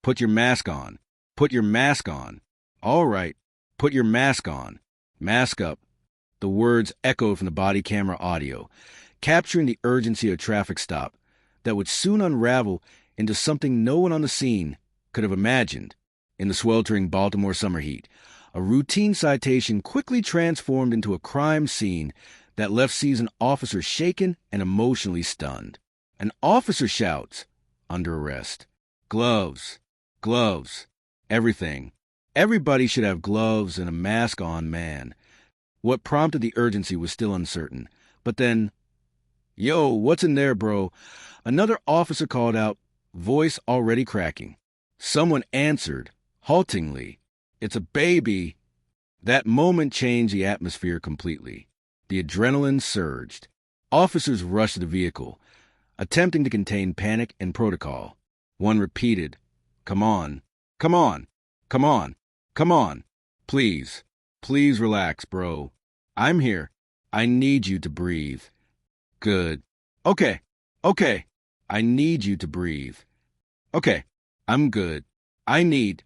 Put your mask on. Put your mask on. All right, put your mask on. Mask up. The words echoed from the body camera audio, capturing the urgency of a traffic stop that would soon unravel into something no one on the scene could have imagined. In the sweltering Baltimore summer heat, a routine citation quickly transformed into a crime scene that left seasoned officers shaken and emotionally stunned. An officer shouts, under arrest, "Gloves, gloves, everything. Everybody should have gloves and a mask on, man." What prompted the urgency was still uncertain. But then, "Yo, what's in there, bro?" Another officer called out, voice already cracking. Someone answered, haltingly, "It's a baby." That moment changed the atmosphere completely. The adrenaline surged. Officers rushed to the vehicle, attempting to contain panic and protocol. One repeated, "Come on, come on, come on, come on. Please, please relax, bro. I'm here. I need you to breathe." "Good. Okay, okay. I need you to breathe." "Okay, I'm good. I need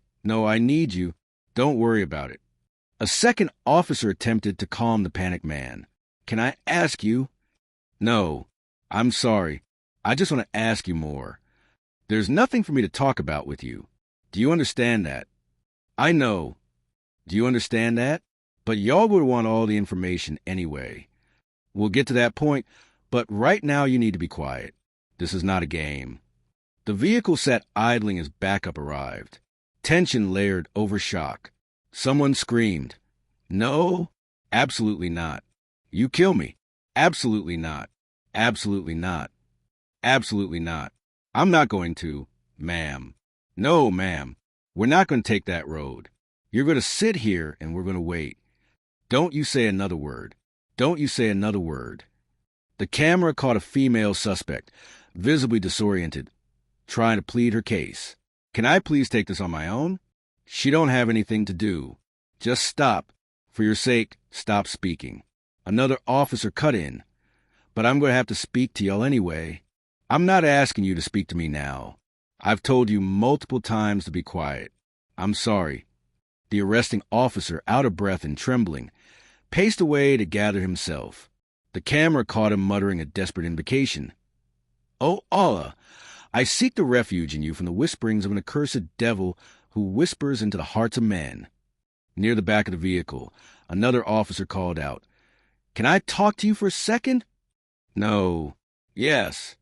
you. Don't worry about it." A second officer attempted to calm the panicked man. "Can I ask you?" "No, I'm sorry. I just want to ask you more. There's nothing for me to talk about with you. Do you understand that?" "I know. Do you understand that? But y'all would want all the information anyway. We'll get to that point, but right now you need to be quiet. This is not a game." The vehicle sat idling as backup arrived. Tension layered over shock. Someone screamed, "No, absolutely not. You kill me. Absolutely not. Absolutely not. Absolutely not. I'm not going to, ma'am. No, ma'am. We're not going to take that road. You're going to sit here and we're going to wait. Don't you say another word. Don't you say another word." The camera caught a female suspect, visibly disoriented, trying to plead her case. "Can I please take this on my own? She don't have anything to do. Just stop. For your sake, stop speaking." Another officer cut in. "But I'm going to have to speak to y'all anyway." "I'm not asking you to speak to me now. I've told you multiple times to be quiet. I'm sorry." The arresting officer, out of breath and trembling, paced away to gather himself. The camera caught him muttering a desperate invocation. "Oh, Allah, I seek the refuge in you from the whisperings of an accursed devil who whispers into the hearts of men." Near the back of the vehicle, another officer called out, "Can I talk to you for a second?" "No." "Yes."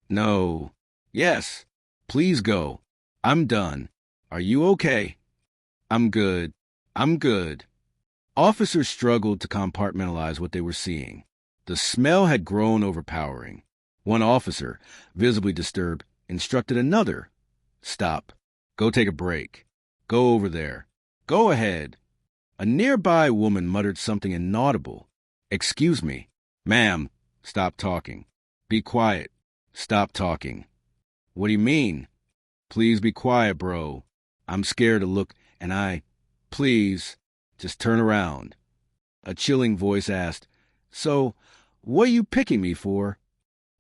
"No." "Yes." "Please go. I'm done. Are you okay?" "I'm good. I'm good." Officers struggled to compartmentalize what they were seeing. The smell had grown overpowering. One officer, visibly disturbed, instructed another, "Stop. Go take a break. Go over there. Go ahead." A nearby woman muttered something inaudible. "Excuse me. Ma'am, stop talking. Be quiet. Stop talking." "What do you mean?" "Please be quiet, bro. I'm scared to look, and please, just turn around." A chilling voice asked, "So, what are you picking me for?"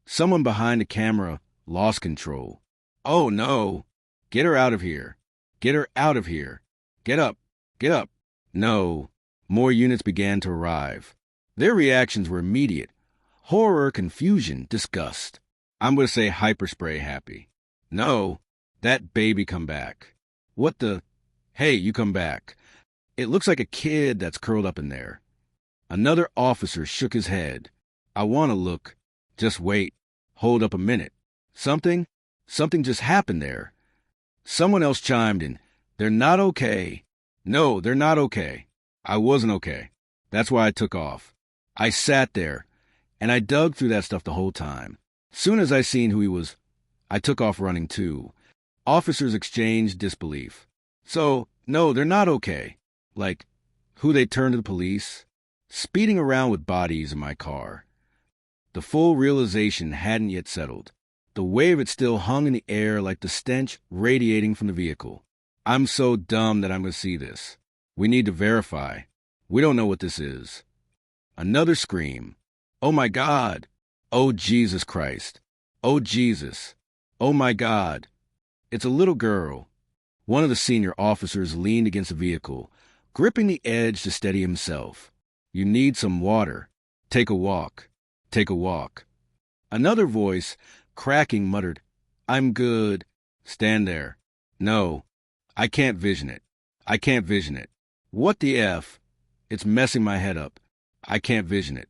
Someone behind the camera lost control. "Oh, no. Get her out of here. Get her out of here. Get up. Get up." No. More units began to arrive. Their reactions were immediate. Horror, confusion, disgust. I'm going to say hyperspray happy. "No. That baby come back." "What the? Hey, you come back. It looks like a kid that's curled up in there." Another officer shook his head. "I want to look. Just wait. Hold up a minute. Something just happened there." Someone else chimed in. "They're not okay." "No, they're not okay. I wasn't okay. That's why I took off. I sat there, and I dug through that stuff the whole time. Soon as I seen who he was, I took off running too." Officers exchanged disbelief. "So, no, they're not okay. Like, who they turned to the police?" Speeding around with bodies in my car. The full realization hadn't yet settled. The weight of it still hung in the air like the stench radiating from the vehicle. "I'm so dumb that I'm going to see this. We need to verify. We don't know what this is." Another scream. "Oh my God! Oh Jesus Christ! Oh Jesus! Oh my God! It's a little girl. One of the senior officers leaned against the vehicle, gripping the edge to steady himself. You need some water. Take a walk. Take a walk. Another voice, cracking, muttered, I'm good. Stand there. No, I can't vision it. I can't vision it. What the F? It's messing my head up. I can't vision it.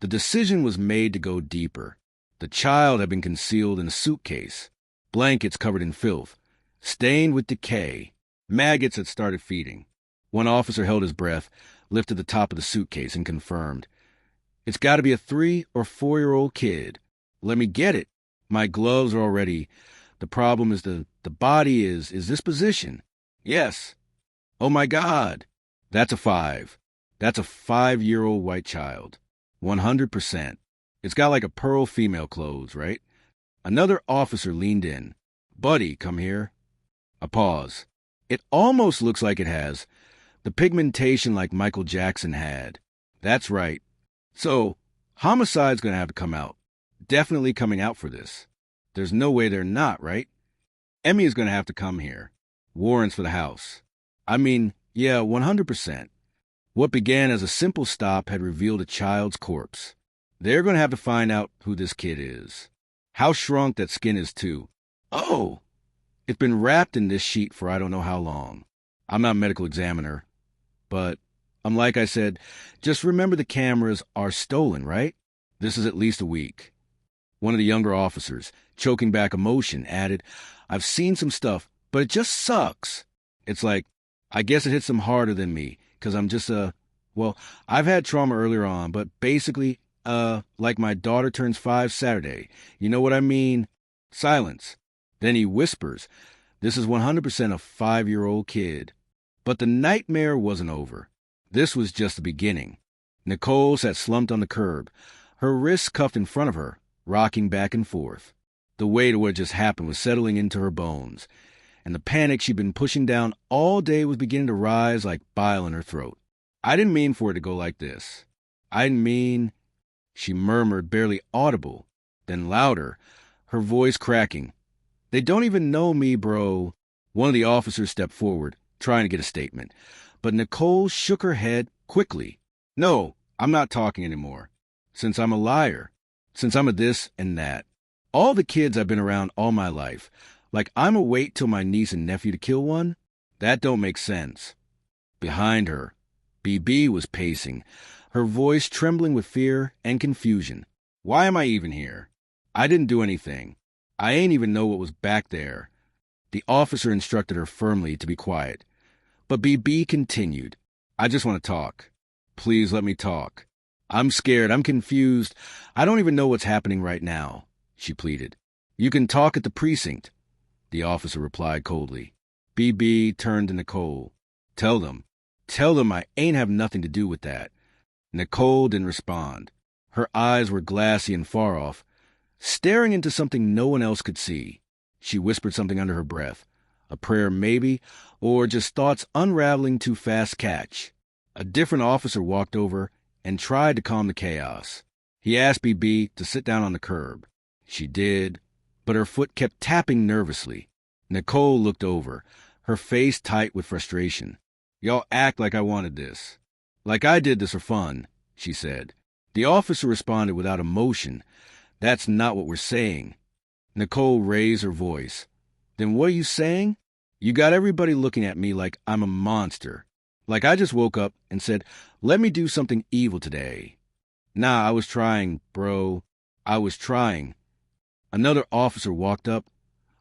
The decision was made to go deeper. The child had been concealed in a suitcase, blankets covered in filth, stained with decay. Maggots had started feeding. One officer held his breath, lifted the top of the suitcase, and confirmed. It's got to be a 3 or 4-year-old kid. Let me get it. My gloves are already. The problem is the body is this position. Yes. Oh my God. That's a 5. That's a 5-year-old white child. 100%. It's got like a pearl female clothes, right? Another officer leaned in. Buddy, come here. A pause. It almost looks like it has. The pigmentation like Michael Jackson had. That's right. So, Homicide's going to have to come out. Definitely coming out for this. There's no way they're not, right? Emmy is going to have to come here. Warrants for the house. I mean, yeah, 100%. What began as a simple stop had revealed a child's corpse. They're going to have to find out who this kid is. How shrunk that skin is, too. Oh! It's been wrapped in this sheet for I don't know how long. I'm not a medical examiner. But, like I said, just remember the cameras are stolen, right? This is at least a week. One of the younger officers, choking back emotion, added, I've seen some stuff, but it just sucks. It's like, I guess it hits them harder than me, because I'm just well, I've had trauma earlier on, but basically, like my daughter turns 5 Saturday. You know what I mean? Silence. Then he whispers, this is 100% a 5-year-old kid. But the nightmare wasn't over. This was just the beginning. Nicole sat slumped on the curb, her wrists cuffed in front of her, rocking back and forth. The weight of what just happened was settling into her bones, and the panic she'd been pushing down all day was beginning to rise like bile in her throat. I didn't mean for it to go like this. I didn't mean... She murmured, barely audible, then louder, her voice cracking. They don't even know me, bro. One of the officers stepped forward, trying to get a statement, but Nicole shook her head quickly. No, I'm not talking anymore. Since I'm a liar. Since I'm a this and that. All the kids I've been around all my life. Like I'ma wait till my niece and nephew to kill one? That don't make sense. Behind her, BB was pacing, her voice trembling with fear and confusion. Why am I even here? I didn't do anything. I ain't even know what was back there. The officer instructed her firmly to be quiet. But BB continued. I just want to talk. Please let me talk. I'm scared. I'm confused. I don't even know what's happening right now, she pleaded. You can talk at the precinct, the officer replied coldly. BB turned to Nicole. Tell them I ain't have nothing to do with that. Nicole didn't respond. Her eyes were glassy and far off, staring into something no one else could see. She whispered something under her breath. A prayer maybe, or just thoughts unraveling too fast catch. A different officer walked over and tried to calm the chaos. He asked BB to sit down on the curb. She did, but her foot kept tapping nervously. Nicole looked over, her face tight with frustration. Y'all act like I wanted this. Like I did this for fun, she said. The officer responded without emotion. That's not what we're saying. Nicole raised her voice. Then what are you saying? You got everybody looking at me like I'm a monster. Like I just woke up and said, let me do something evil today. Nah, I was trying, bro. I was trying. Another officer walked up,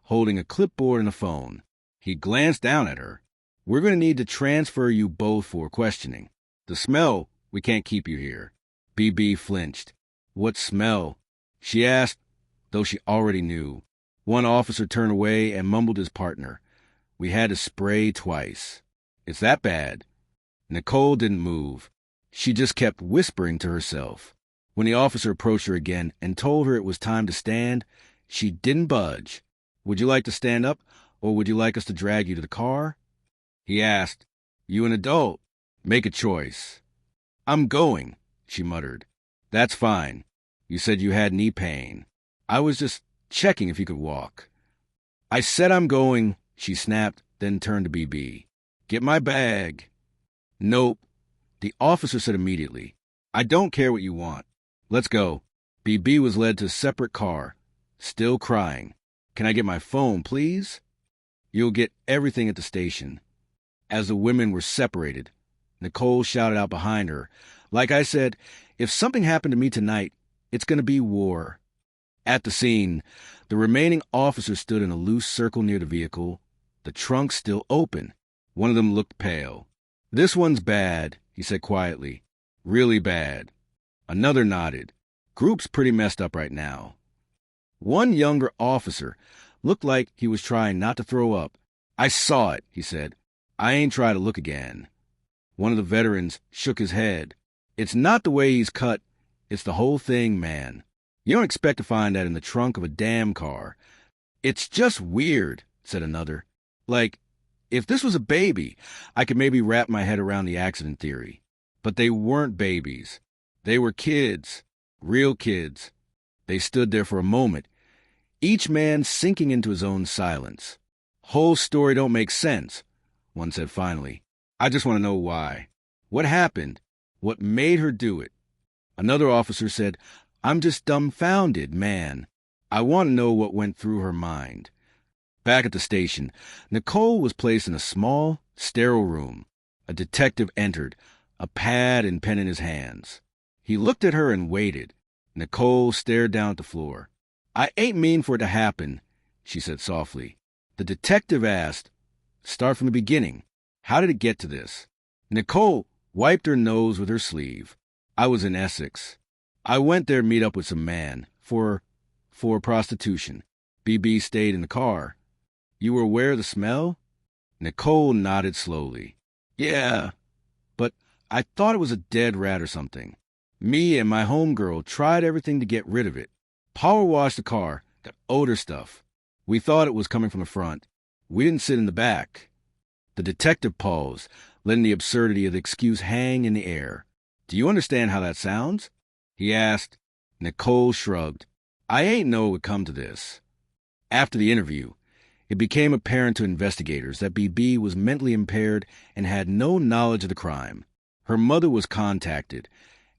holding a clipboard and a phone. He glanced down at her. We're going to need to transfer you both for questioning. The smell, we can't keep you here. BB flinched. What smell? She asked, though she already knew. One officer turned away and mumbled his partner. We had to spray twice. It's that bad. Nicole didn't move. She just kept whispering to herself. When the officer approached her again and told her it was time to stand, she didn't budge. Would you like to stand up, or would you like us to drag you to the car? He asked. You an adult. Make a choice. I'm going, she muttered. That's fine. You said you had knee pain. I was just checking if you could walk. I said I'm going, she snapped, then turned to BB. "Get my bag." "Nope," the officer said immediately. "I don't care what you want. Let's go." BB was led to a separate car, still crying. "Can I get my phone, please?" "You'll get everything at the station." As the women were separated, Nicole shouted out behind her, "Like I said, if something happened to me tonight, it's going to be war." At the scene, the remaining officers stood in a loose circle near the vehicle, the trunk still open. One of them looked pale. "This one's bad," he said quietly. "Really bad." Another nodded. "Group's pretty messed up right now." One younger officer looked like he was trying not to throw up. "I saw it," he said. "I ain't try to look again." One of the veterans shook his head. "It's not the way he's cut. It's the whole thing, man. You don't expect to find that in the trunk of a damn car." "It's just weird," said another. "Like, if this was a baby, I could maybe wrap my head around the accident theory. But they weren't babies. They were kids. Real kids." They stood there for a moment, each man sinking into his own silence. "Whole story don't make sense," one said finally. "I just want to know why. What happened? What made her do it?" Another officer said, "I'm just dumbfounded, man. I want to know what went through her mind." Back at the station, Nicole was placed in a small, sterile room. A detective entered, a pad and pen in his hands. He looked at her and waited. Nicole stared down at the floor. "I ain't mean for it to happen," she said softly. The detective asked, "Start from the beginning. How did it get to this?" Nicole wiped her nose with her sleeve. "I was in Essex. I went there to meet up with some man for prostitution. BB stayed in the car." "You were aware of the smell?" Nicole nodded slowly. "Yeah, but I thought it was a dead rat or something. Me and my homegirl tried everything to get rid of it. Power washed the car, got odor stuff. We thought it was coming from the front. We didn't sit in the back." The detective paused, letting the absurdity of the excuse hang in the air. "Do you understand how that sounds?" he asked. Nicole shrugged. "I ain't know it would come to this." After the interview, it became apparent to investigators that BB was mentally impaired and had no knowledge of the crime. Her mother was contacted,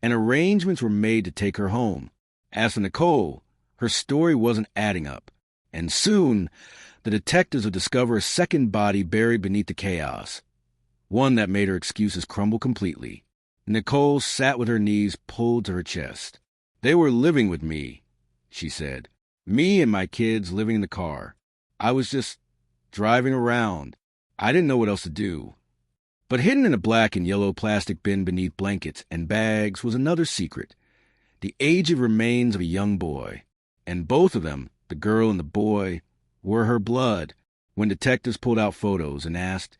and arrangements were made to take her home. As for Nicole, her story wasn't adding up, and soon the detectives would discover a second body buried beneath the chaos, one that made her excuses crumble completely. Nicole sat with her knees pulled to her chest. "They were living with me," she said. "Me and my kids living in the car. I was just driving around. I didn't know what else to do." But hidden in a black and yellow plastic bin beneath blankets and bags was another secret. The aged remains of a young boy. And both of them, the girl and the boy, were her blood. When detectives pulled out photos and asked,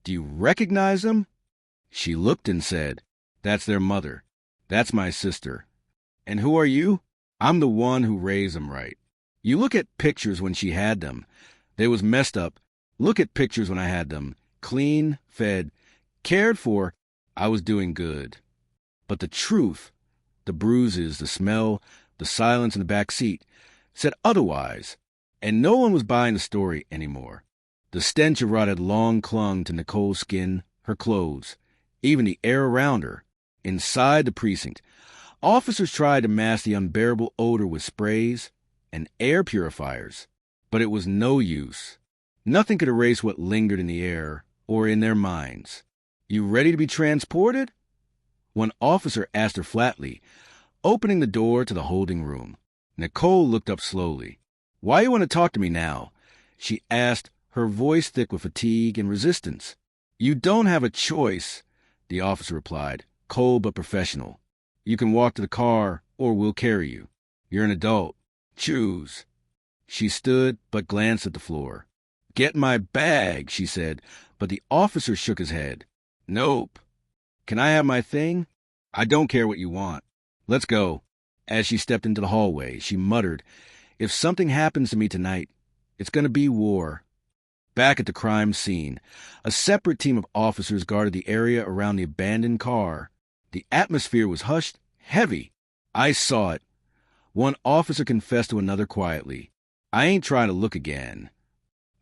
"Do you recognize them?" she looked and said, "That's their mother. That's my sister." "And who are you?" "I'm the one who raised them right. You look at pictures when she had them. They was messed up. Look at pictures when I had them. Clean, fed, cared for. I was doing good." But the truth, the bruises, the smell, the silence in the back seat, said otherwise, and no one was buying the story anymore. The stench of rot had long clung to Nicole's skin, her clothes, even the air around her. Inside the precinct, officers tried to mask the unbearable odor with sprays and air purifiers, but it was no use. Nothing could erase what lingered in the air or in their minds. "You ready to be transported?" One officer asked her flatly, opening the door to the holding room. Nicole looked up slowly. "Why you want to talk to me now?" she asked, her voice thick with fatigue and resistance. "You don't have a choice," the officer replied, cold but professional. "You can walk to the car, or we'll carry you. You're an adult. Choose." She stood, but glanced at the floor. "Get my bag," she said, but the officer shook his head. "Nope." "Can I have my thing?" "I don't care what you want. Let's go." As she stepped into the hallway, she muttered, "If something happens to me tonight, it's going to be war." Back at the crime scene, a separate team of officers guarded the area around the abandoned car. The atmosphere was hushed, heavy. "I saw it." One officer confessed to another quietly. "I ain't trying to look again."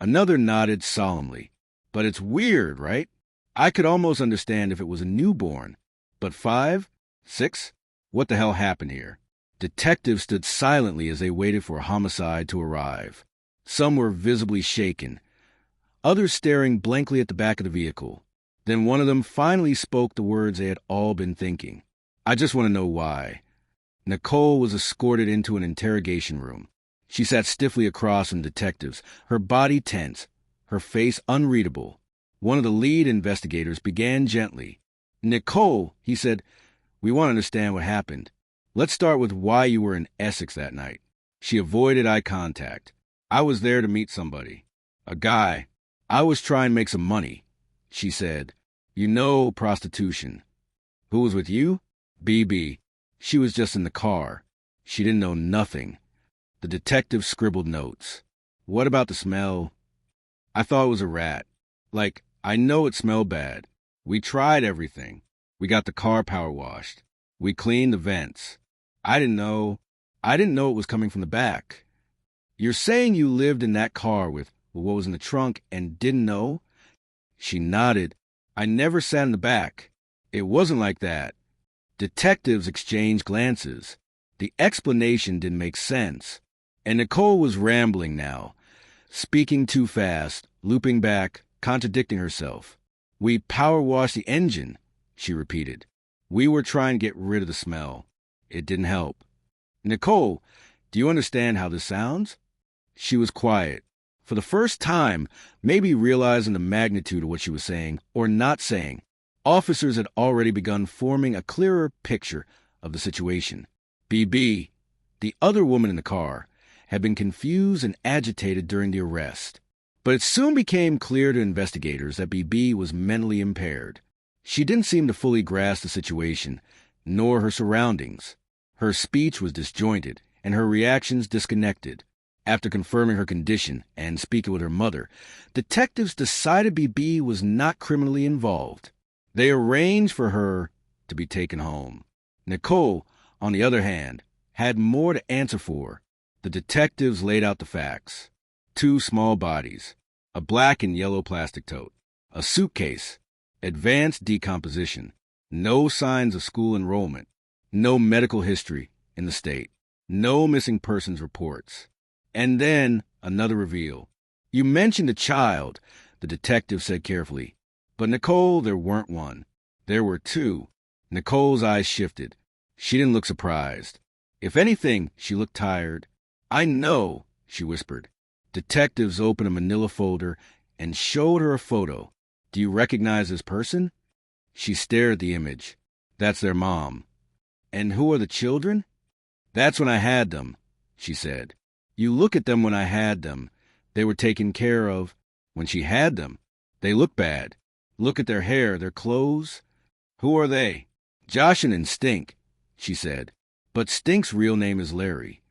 Another nodded solemnly. But it's weird, right? I could almost understand if it was a newborn. But 5? 6? What the hell happened here? Detectives stood silently as they waited for a homicide to arrive. Some were visibly shaken, others staring blankly at the back of the vehicle. Then one of them finally spoke the words they had all been thinking. I just want to know why. Nicole was escorted into an interrogation room. She sat stiffly across from detectives, her body tense, her face unreadable. One of the lead investigators began gently. Nicole, he said, we want to understand what happened. Let's start with why you were in Essex that night. She avoided eye contact. I was there to meet somebody. A guy. I was trying to make some money. She said, you know, prostitution. Who was with you? BB. She was just in the car. She didn't know nothing. The detective scribbled notes. What about the smell? I thought it was a rat. Like, I know it smelled bad. We tried everything. We got the car power washed. We cleaned the vents. I didn't know it was coming from the back. You're saying you lived in that car with what was in the trunk and didn't know? She nodded. I never sat in the back. It wasn't like that. Detectives exchanged glances. The explanation didn't make sense. And Nicole was rambling now, speaking too fast, looping back, contradicting herself. We power washed the engine, she repeated. We were trying to get rid of the smell. It didn't help. Nicole, do you understand how this sounds? She was quiet. For the first time, maybe realizing the magnitude of what she was saying or not saying, officers had already begun forming a clearer picture of the situation. BB, the other woman in the car, had been confused and agitated during the arrest. But it soon became clear to investigators that BB was mentally impaired. She didn't seem to fully grasp the situation, nor her surroundings. Her speech was disjointed, and her reactions disconnected. After confirming her condition and speaking with her mother, detectives decided BB was not criminally involved. They arranged for her to be taken home. Nicole, on the other hand, had more to answer for. The detectives laid out the facts. 2 small bodies, a black and yellow plastic tote, a suitcase, advanced decomposition, no signs of school enrollment, no medical history in the state, no missing persons reports. And then another reveal. You mentioned a child, the detective said carefully. But Nicole, there weren't one. There were 2. Nicole's eyes shifted. She didn't look surprised. If anything, she looked tired. I know, she whispered. Detectives opened a manila folder and showed her a photo. Do you recognize this person? She stared at the image. That's their mom. And who are the children? That's when I had them, she said. You look at them when I had them. They were taken care of. When she had them, they look bad. Look at their hair, their clothes. Who are they? Joshlyn and Stink, she said. But Stink's real name is Larry.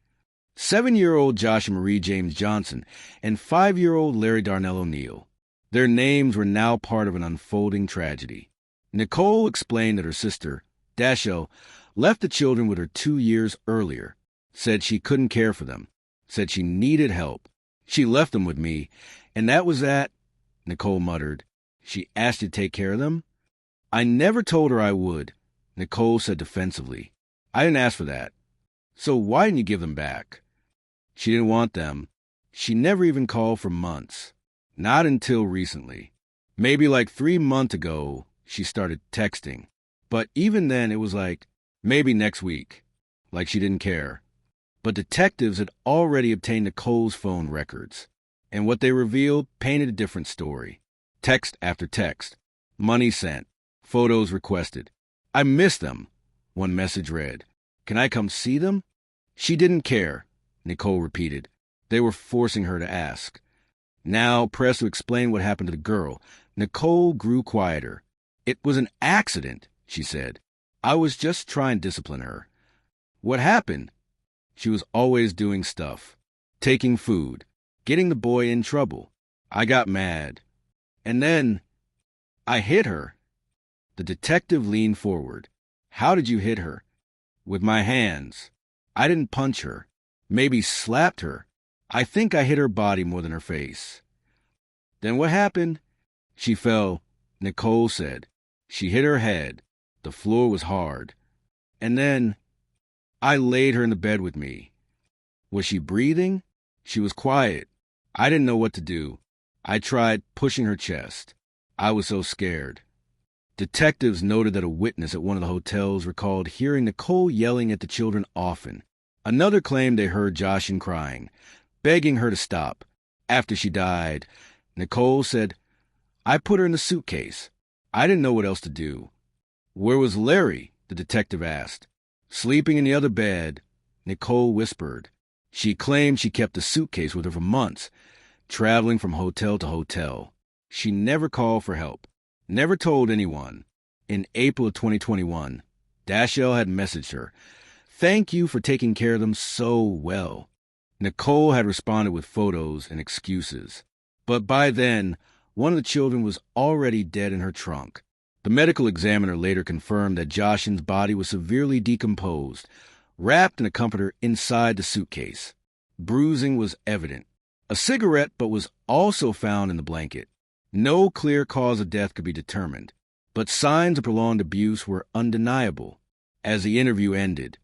7-year-old Josh Marie James Johnson and 5-year-old Larry Darnell O'Neill. Their names were now part of an unfolding tragedy. Nicole explained that her sister, Dashiell, left the children with her 2 years earlier, said she couldn't care for them, said she needed help. She left them with me, and that was that, Nicole muttered. She asked you to take care of them? I never told her I would, Nicole said defensively. I didn't ask for that. So why didn't you give them back? She didn't want them. She never even called for months. Not until recently. Maybe like 3 months ago, she started texting. But even then, it was like, maybe next week. Like she didn't care. But detectives had already obtained Nicole's phone records. And what they revealed painted a different story. Text after text. Money sent. Photos requested. I miss them, one message read. Can I come see them? She didn't care, Nicole repeated. They were forcing her to ask. Now, pressed to explain what happened to the girl, Nicole grew quieter. It was an accident, she said. I was just trying to discipline her. What happened? She was always doing stuff. Taking food. Getting the boy in trouble. I got mad. And then I hit her. The detective leaned forward. How did you hit her? With my hands. I didn't punch her. Maybe slapped her. I think I hit her body more than her face. Then what happened? She fell, Nicole said. She hit her head. The floor was hard. And then I laid her in the bed with me. Was she breathing? She was quiet. I didn't know what to do. I tried pushing her chest. I was so scared. Detectives noted that a witness at one of the hotels recalled hearing Nicole yelling at the children often. Another claimed they heard Joshlyn crying, begging her to stop. After she died, Nicole said, I put her in the suitcase. I didn't know what else to do. Where was Larry? The detective asked. Sleeping in the other bed, Nicole whispered. She claimed she kept the suitcase with her for months, traveling from hotel to hotel. She never called for help, never told anyone. In April of 2021, Dashell had messaged her, Thank you for taking care of them so well. Nicole had responded with photos and excuses. But by then, one of the children was already dead in her trunk. The medical examiner later confirmed that Joshlyn's body was severely decomposed, wrapped in a comforter inside the suitcase. Bruising was evident. A cigarette butt was also found in the blanket. No clear cause of death could be determined, but signs of prolonged abuse were undeniable. As the interview ended,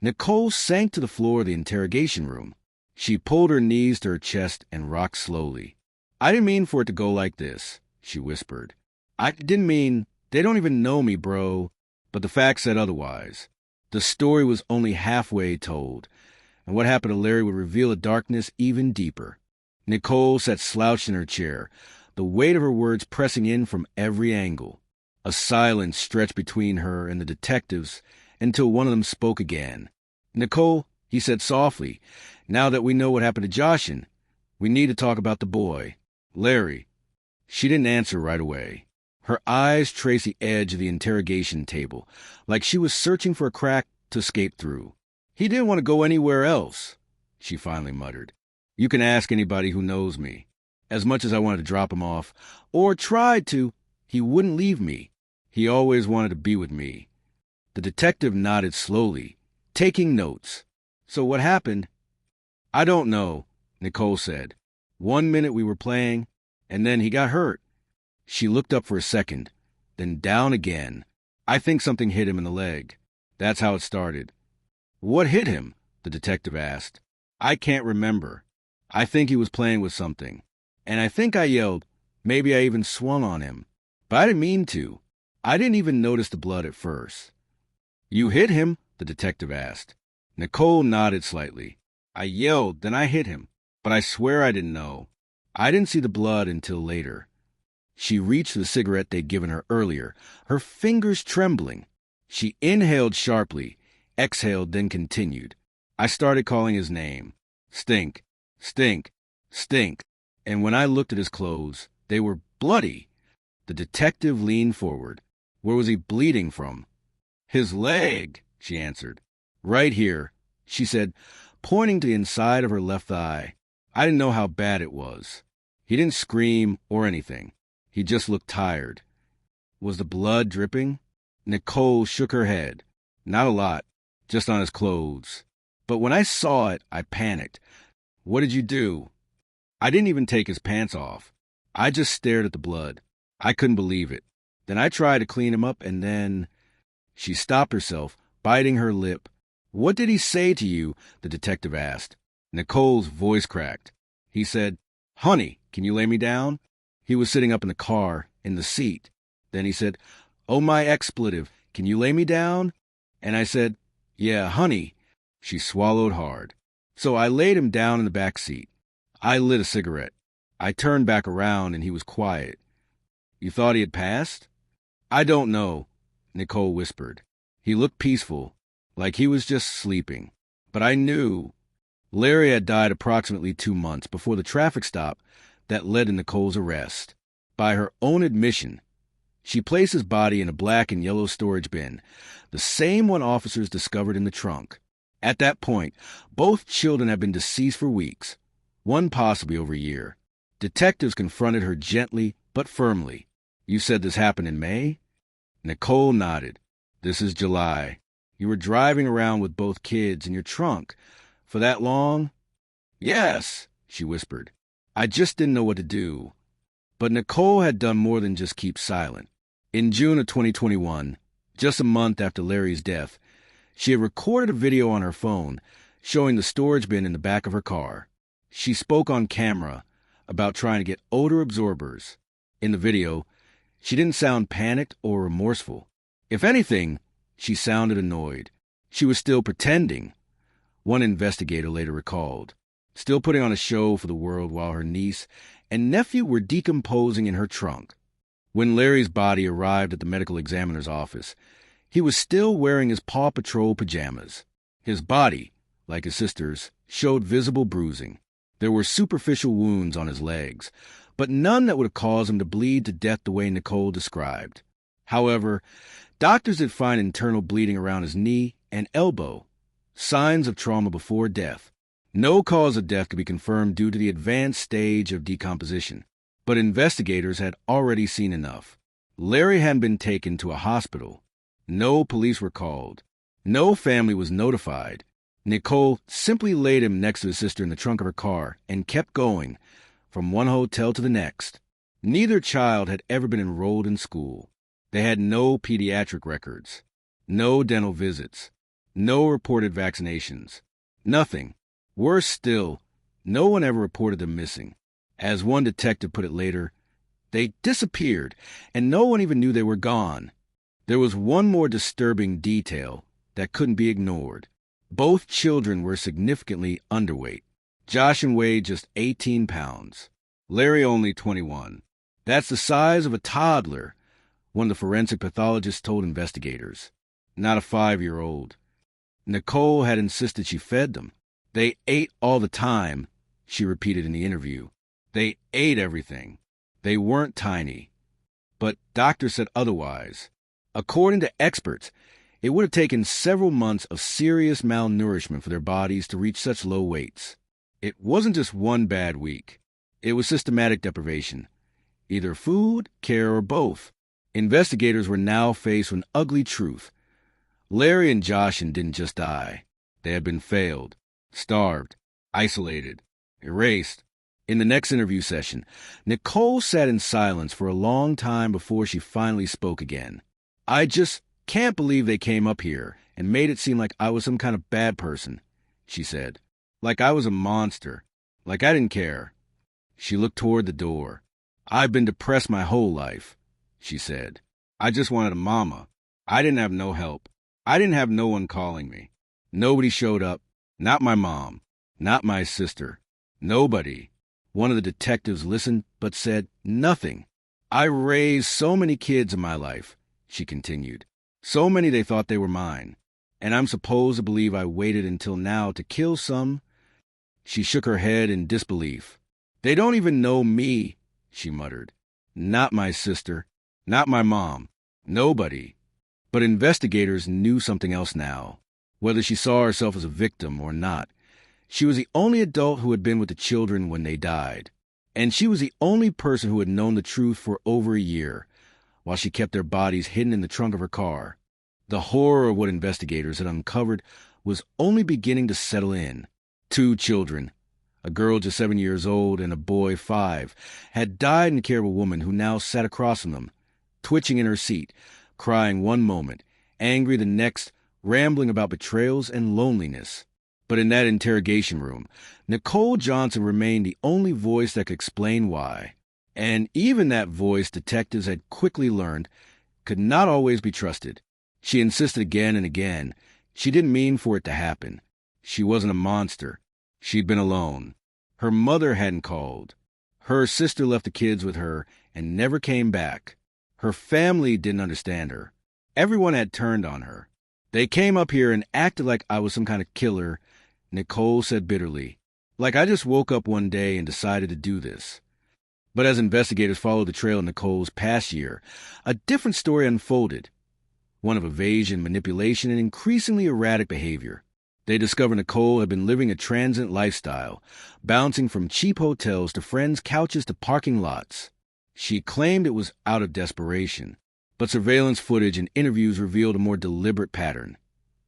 Nicole sank to the floor of the interrogation room. She pulled her knees to her chest and rocked slowly. I didn't mean for it to go like this, she whispered. I didn't mean, they don't even know me, bro. But the facts said otherwise. The story was only halfway told, and what happened to Larry would reveal a darkness even deeper. Nicole sat slouched in her chair, the weight of her words pressing in from every angle. A silence stretched between her and the detectives until one of them spoke again. Nicole, he said softly, now that we know what happened to Joshlyn, we need to talk about the boy, Larry. She didn't answer right away. Her eyes traced the edge of the interrogation table, like she was searching for a crack to escape through. He didn't want to go anywhere else, she finally muttered. You can ask anybody who knows me. As much as I wanted to drop him off, or tried to, he wouldn't leave me. He always wanted to be with me. The detective nodded slowly, taking notes. So what happened? I don't know, Nicole said. 1 minute we were playing, and then he got hurt. She looked up for a second, then down again. I think something hit him in the leg. That's how it started. What hit him? The detective asked. I can't remember. I think he was playing with something. And I think I yelled. Maybe I even swung on him. But I didn't mean to. I didn't even notice the blood at first. You hit him? The detective asked. Nicole nodded slightly. I yelled, then I hit him. But I swear I didn't know. I didn't see the blood until later. She reached for the cigarette they'd given her earlier, her fingers trembling. She inhaled sharply, exhaled, then continued. I started calling his name. Stink, stink, stink. And when I looked at his clothes, they were bloody. The detective leaned forward. Where was he bleeding from? His leg, she answered. Right here, she said, pointing to the inside of her left eye. I didn't know how bad it was. He didn't scream or anything. He just looked tired. Was the blood dripping? Nicole shook her head. Not a lot, just on his clothes. But when I saw it, I panicked. What did you do? I didn't even take his pants off. I just stared at the blood. I couldn't believe it. Then I tried to clean him up, and then... She stopped herself, biting her lip. What did he say to you? The detective asked. Nicole's voice cracked. He said, Honey, can you lay me down? He was sitting up in the car, in the seat. Then he said, Oh, my expletive, can you lay me down? And I said, Yeah, honey. She swallowed hard. So I laid him down in the back seat. I lit a cigarette. I turned back around and he was quiet. You thought he had passed? I don't know, Nicole whispered. He looked peaceful, like he was just sleeping. But I knew. Larry had died approximately 2 months before the traffic stop that led to Nicole's arrest. By her own admission, she placed his body in a black and yellow storage bin, the same one officers discovered in the trunk. At that point, both children had been deceased for weeks, one possibly over a year. Detectives confronted her gently but firmly. You said this happened in May? Nicole nodded. This is July. You were driving around with both kids in your trunk for that long? Yes, she whispered. I just didn't know what to do. But Nicole had done more than just keep silent. In June of 2021, just a month after Larry's death, she had recorded a video on her phone showing the storage bin in the back of her car. She spoke on camera about trying to get odor absorbers. In the video, she didn't sound panicked or remorseful. If anything, she sounded annoyed. She was still pretending, one investigator later recalled, still putting on a show for the world while her niece and nephew were decomposing in her trunk. When Larry's body arrived at the medical examiner's office, he was still wearing his Paw Patrol pajamas. His body, like his sister's, showed visible bruising. There were superficial wounds on his legs, but none that would have caused him to bleed to death the way Nicole described. However, doctors did find internal bleeding around his knee and elbow, signs of trauma before death. No cause of death could be confirmed due to the advanced stage of decomposition, but investigators had already seen enough. Larry hadn't been taken to a hospital. No police were called. No family was notified. Nicole simply laid him next to his sister in the trunk of her car and kept going, from one hotel to the next. Neither child had ever been enrolled in school. They had no pediatric records, no dental visits, no reported vaccinations, nothing. Worse still, no one ever reported them missing. As one detective put it later, they disappeared, and no one even knew they were gone. There was one more disturbing detail that couldn't be ignored. Both children were significantly underweight. Joshlyn weighed just 18 pounds. Larry only 21. That's the size of a toddler, one of the forensic pathologists told investigators. Not a 5-year-old. Nicole had insisted she fed them. They ate all the time, she repeated in the interview. They ate everything. They weren't tiny. But doctors said otherwise. According to experts, it would have taken several months of serious malnourishment for their bodies to reach such low weights. It wasn't just one bad week. It was systematic deprivation. Either food, care, or both. Investigators were now faced with an ugly truth. Larry and Joshlyn didn't just die. They had been failed, starved, isolated, erased. In the next interview session, Nicole sat in silence for a long time before she finally spoke again. "I just can't believe they came up here and made it seem like I was some kind of bad person," she said. "Like I was a monster. Like I didn't care." She looked toward the door. "I've been depressed my whole life," she said. "I just wanted a mama. I didn't have no help. I didn't have no one calling me. Nobody showed up. Not my mom. Not my sister. Nobody." One of the detectives listened but said nothing. "I raised so many kids in my life," she continued. "So many they thought they were mine. And I'm supposed to believe I waited until now to kill some?" She shook her head in disbelief. "They don't even know me," she muttered. "Not my sister. Not my mom. Nobody." But investigators knew something else now. Whether she saw herself as a victim or not, she was the only adult who had been with the children when they died. And she was the only person who had known the truth for over a year, while she kept their bodies hidden in the trunk of her car. The horror of what investigators had uncovered was only beginning to settle in. 2 children, a girl just 7 years old and a boy 5, had died in the care of a woman who now sat across from them, twitching in her seat, crying one moment, angry the next, rambling about betrayals and loneliness. But in that interrogation room, Nicole Johnson remained the only voice that could explain why. And even that voice, detectives had quickly learned, could not always be trusted. She insisted again and again. She didn't mean for it to happen. She wasn't a monster. She'd been alone. Her mother hadn't called. Her sister left the kids with her and never came back. Her family didn't understand her. Everyone had turned on her. "They came up here and acted like I was some kind of killer," Nicole said bitterly. "Like I just woke up one day and decided to do this." But as investigators followed the trail of Nicole's past year, a different story unfolded. One of evasion, manipulation, and increasingly erratic behavior. They discovered Nicole had been living a transient lifestyle, bouncing from cheap hotels to friends' couches to parking lots. She claimed it was out of desperation, but surveillance footage and interviews revealed a more deliberate pattern.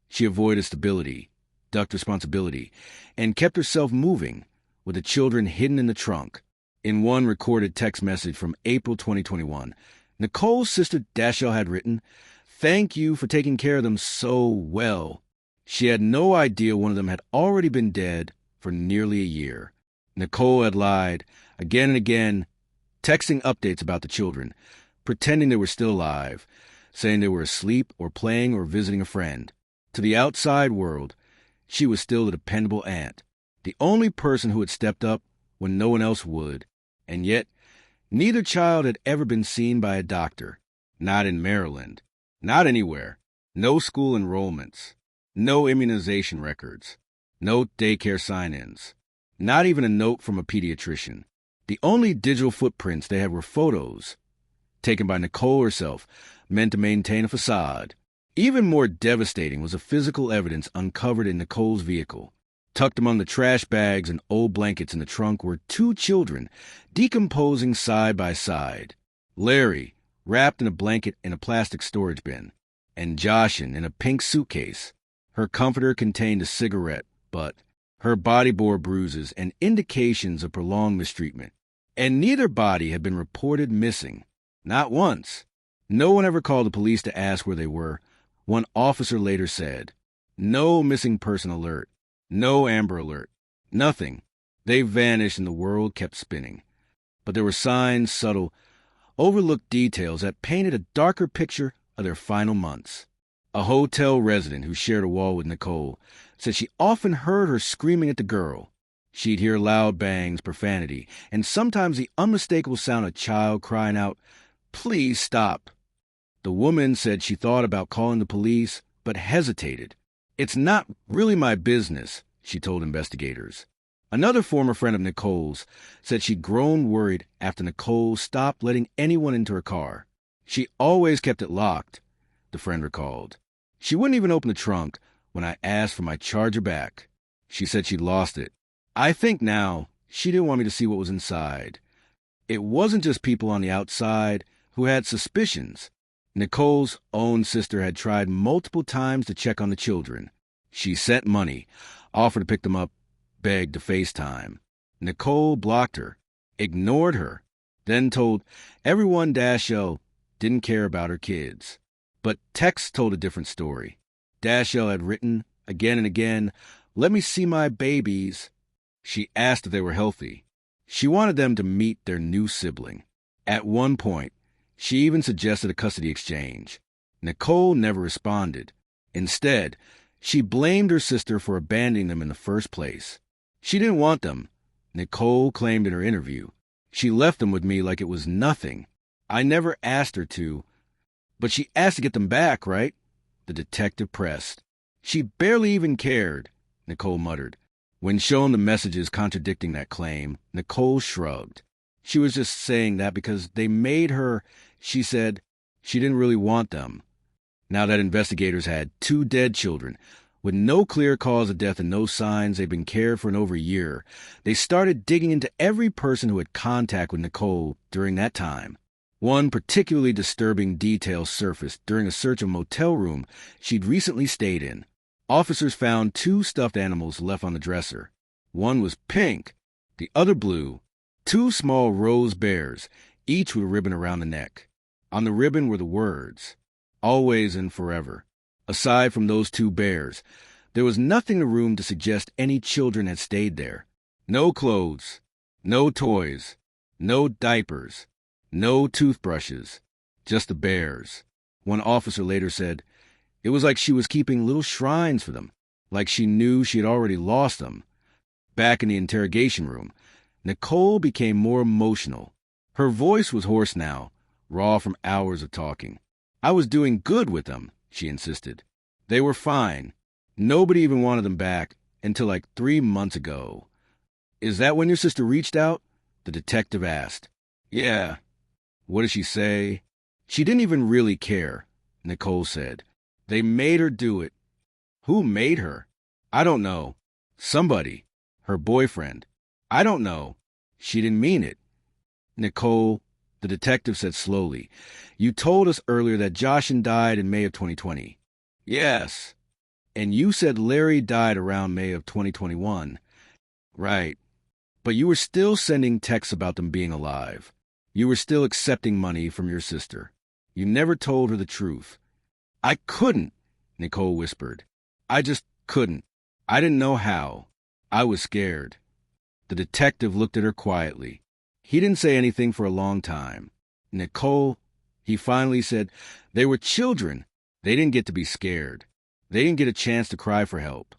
She avoided stability, ducked responsibility, and kept herself moving, with the children hidden in the trunk. In one recorded text message from April 2021, Nicole's sister Dashelle had written, "Thank you for taking care of them so well." She had no idea one of them had already been dead for nearly a year. Nicole had lied again and again, texting updates about the children, pretending they were still alive, saying they were asleep or playing or visiting a friend. To the outside world, she was still the dependable aunt, the only person who had stepped up when no one else would. And yet, neither child had ever been seen by a doctor. Not in Maryland. Not anywhere. No school enrollments. No immunization records. No daycare sign-ins. Not even a note from a pediatrician. The only digital footprints they had were photos, taken by Nicole herself, meant to maintain a facade. Even more devastating was the physical evidence uncovered in Nicole's vehicle. Tucked among the trash bags and old blankets in the trunk were two children, decomposing side by side. Larry, wrapped in a blanket in a plastic storage bin, and Joshlyn in a pink suitcase. Her comforter contained a cigarette, but her body bore bruises and indications of prolonged mistreatment. And neither body had been reported missing. Not once. No one ever called the police to ask where they were. One officer later said, "No missing person alert. No Amber Alert. Nothing. They vanished and the world kept spinning." But there were signs, subtle, overlooked details that painted a darker picture of their final months. A hotel resident who shared a wall with Nicole said she often heard her screaming at the girl. She'd hear loud bangs, profanity, and sometimes the unmistakable sound of a child crying out, "Please stop." The woman said she thought about calling the police, but hesitated. "It's not really my business," she told investigators. Another former friend of Nicole's said she'd grown worried after Nicole stopped letting anyone into her car. "She always kept it locked," the friend recalled. "She wouldn't even open the trunk when I asked for my charger back." She said she'd lost it. "I think now she didn't want me to see what was inside." It wasn't just people on the outside who had suspicions. Nicole's own sister had tried multiple times to check on the children. She sent money, offered to pick them up, begged to FaceTime. Nicole blocked her, ignored her, then told everyone Dashelle didn't care about her kids. But texts told a different story. Dashelle had written, again and again, "Let me see my babies." She asked if they were healthy. She wanted them to meet their new sibling. At one point, she even suggested a custody exchange. Nicole never responded. Instead, she blamed her sister for abandoning them in the first place. She didn't want them, Nicole claimed in her interview. "She left them with me like it was nothing. I never asked her to." "But she asked to get them back, right?" the detective pressed. "She barely even cared," Nicole muttered. When shown the messages contradicting that claim, Nicole shrugged. She was just saying that because they made her, she said, she didn't really want them. Now that investigators had two dead children, with no clear cause of death and no signs they'd been cared for in over a year, they started digging into every person who had contact with Nicole during that time. One particularly disturbing detail surfaced during a search of a motel room she'd recently stayed in. Officers found two stuffed animals left on the dresser. One was pink, the other blue. Two small rose bears, each with a ribbon around the neck. On the ribbon were the words, "Always and forever." Aside from those two bears, there was nothing in the room to suggest any children had stayed there. No clothes, no toys, no diapers, no toothbrushes, just the bears. One officer later said, "It was like she was keeping little shrines for them, like she knew she had already lost them." Back in the interrogation room, Nicole became more emotional. Her voice was hoarse now, raw from hours of talking. "I was doing good with them," she insisted. "They were fine. Nobody even wanted them back until like 3 months ago." "Is that when your sister reached out?" the detective asked. "Yeah." "What did she say?" "She didn't even really care," Nicole said. "They made her do it." "Who made her?" "I don't know. Somebody. Her boyfriend." "I don't know. She didn't mean it." "Nicole," the detective said slowly, "you told us earlier that Joshlyn died in May of 2020. "Yes." "And you said Larry died around May of 2021. "Right." But you were still sending texts about them being alive. You were still accepting money from your sister. You never told her the truth. I couldn't, Nicole whispered. I just couldn't. I didn't know how. I was scared. The detective looked at her quietly. He didn't say anything for a long time. Nicole, he finally said, they were children. They didn't get to be scared. They didn't get a chance to cry for help.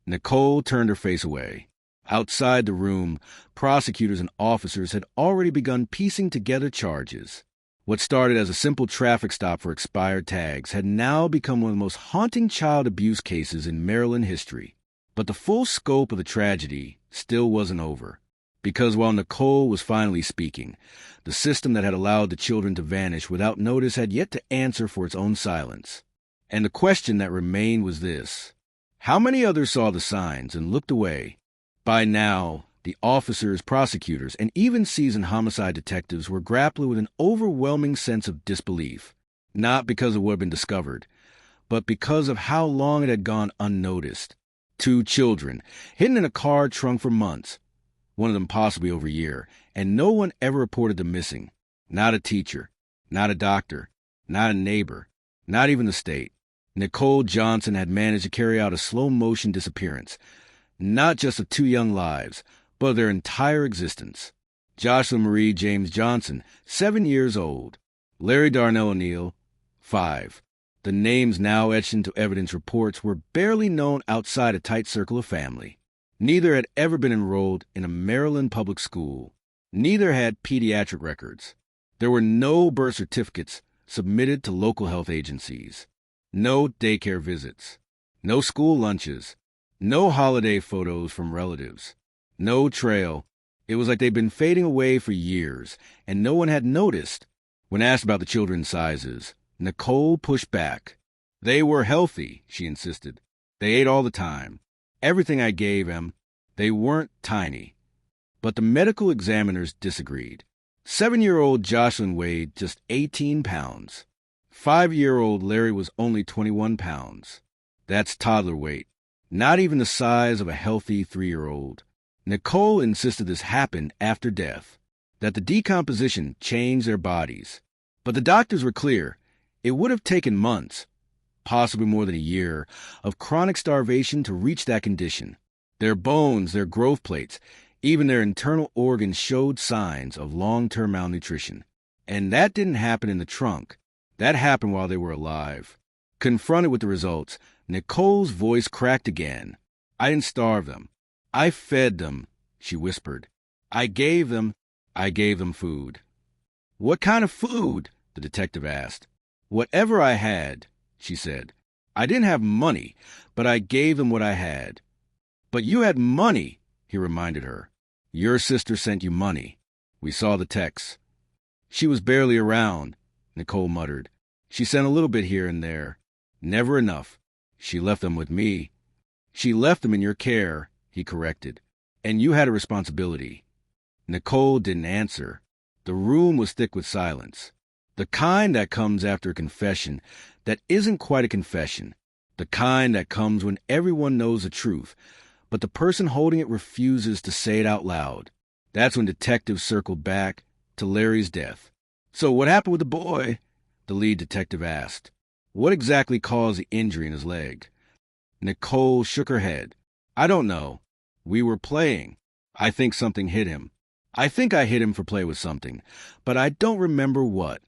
Nicole turned her face away. Outside the room, prosecutors and officers had already begun piecing together charges. What started as a simple traffic stop for expired tags had now become one of the most haunting child abuse cases in Maryland history. But the full scope of the tragedy still wasn't over. Because while Nicole was finally speaking, the system that had allowed the children to vanish without notice had yet to answer for its own silence. And the question that remained was this: how many others saw the signs and looked away? By now, the officers, prosecutors, and even seasoned homicide detectives were grappling with an overwhelming sense of disbelief, not because of what had been discovered, but because of how long it had gone unnoticed. 2 children, hidden in a car trunk for months, one of them possibly over a year, and no one ever reported them missing. Not a teacher, not a doctor, not a neighbor, not even the state. Nicole Johnson had managed to carry out a slow-motion disappearance, not just of 2 young lives, but of their entire existence. Joshlyn Marie James Johnson, 7 years old. Larry Darnell O'Neill, 5. The names now etched into evidence reports were barely known outside a tight circle of family. Neither had ever been enrolled in a Maryland public school. Neither had pediatric records. There were no birth certificates submitted to local health agencies. No daycare visits. No school lunches. No holiday photos from relatives. No trail. It was like they'd been fading away for years, and no one had noticed. When asked about the children's sizes, Nicole pushed back. They were healthy, she insisted. They ate all the time. Everything I gave them. They weren't tiny. But the medical examiners disagreed. 7-year-old Joshlyn weighed just 18 pounds. 5-year-old Larry was only 21 pounds. That's toddler weight. Not even the size of a healthy 3-year-old. Nicole insisted this happened after death, that the decomposition changed their bodies. But the doctors were clear. It would have taken months, possibly more than a year, of chronic starvation to reach that condition. Their bones, their growth plates, even their internal organs showed signs of long-term malnutrition. And that didn't happen in the trunk. That happened while they were alive. Confronted with the results, Nicole's voice cracked again. I didn't starve them. I fed them, she whispered. I gave them food. What kind of food? The detective asked. Whatever I had, she said. I didn't have money, but I gave them what I had. But you had money, he reminded her. Your sister sent you money. We saw the texts. She was barely around, Nicole muttered. She sent a little bit here and there. Never enough. She left them with me. She left them in your care, he corrected. And you had a responsibility. Nicole didn't answer. The room was thick with silence. The kind that comes after a confession that isn't quite a confession. The kind that comes when everyone knows the truth, but the person holding it refuses to say it out loud. That's when detectives circled back to Larry's death. So what happened with the boy? The lead detective asked. What exactly caused the injury in his leg? Nicole shook her head. I don't know. We were playing. I think something hit him. I think I hit him for play with something, but I don't remember what.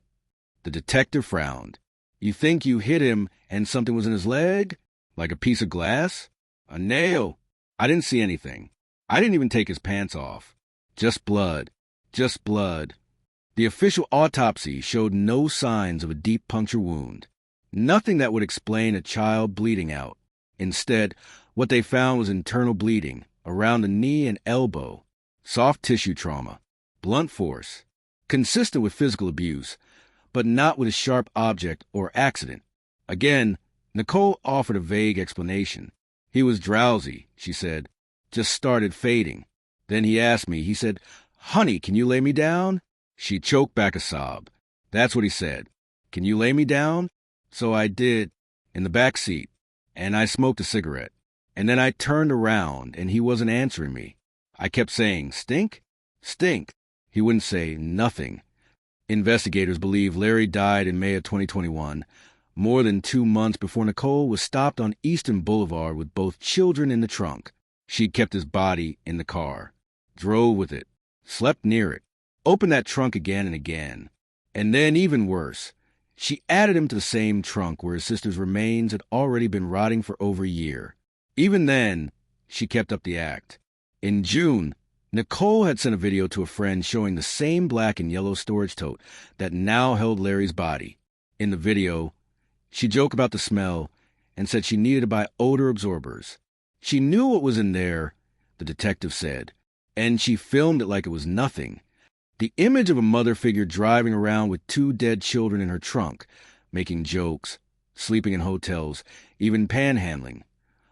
The detective frowned. You think you hit him and something was in his leg? Like a piece of glass? A nail? I didn't see anything. I didn't even take his pants off. Just blood. Just blood. The official autopsy showed no signs of a deep puncture wound. Nothing that would explain a child bleeding out. Instead, what they found was internal bleeding around the knee and elbow. Soft tissue trauma. Blunt force. Consistent with physical abuse, but not with a sharp object or accident. Again, Nicole offered a vague explanation. He was drowsy, she said. Just started fading. Then he asked me, he said, Honey, can you lay me down? She choked back a sob. That's what he said. Can you lay me down? So I did, in the back seat, and I smoked a cigarette. And then I turned around, and he wasn't answering me. I kept saying, "Stink? Stink." He wouldn't say nothing. Investigators believe Larry died in May of 2021, more than 2 months before Nicole was stopped on Eastern Boulevard with both children in the trunk. She'd kept his body in the car, drove with it, slept near it, opened that trunk again and again. And then, even worse, she added him to the same trunk where his sister's remains had already been rotting for over a year. Even then, she kept up the act. In June, Nicole had sent a video to a friend showing the same black and yellow storage tote that now held Larry's body. In the video, she joked about the smell and said she needed to buy odor absorbers. She knew what was in there, the detective said, and she filmed it like it was nothing. The image of a mother figure driving around with 2 dead children in her trunk, making jokes, sleeping in hotels, even panhandling,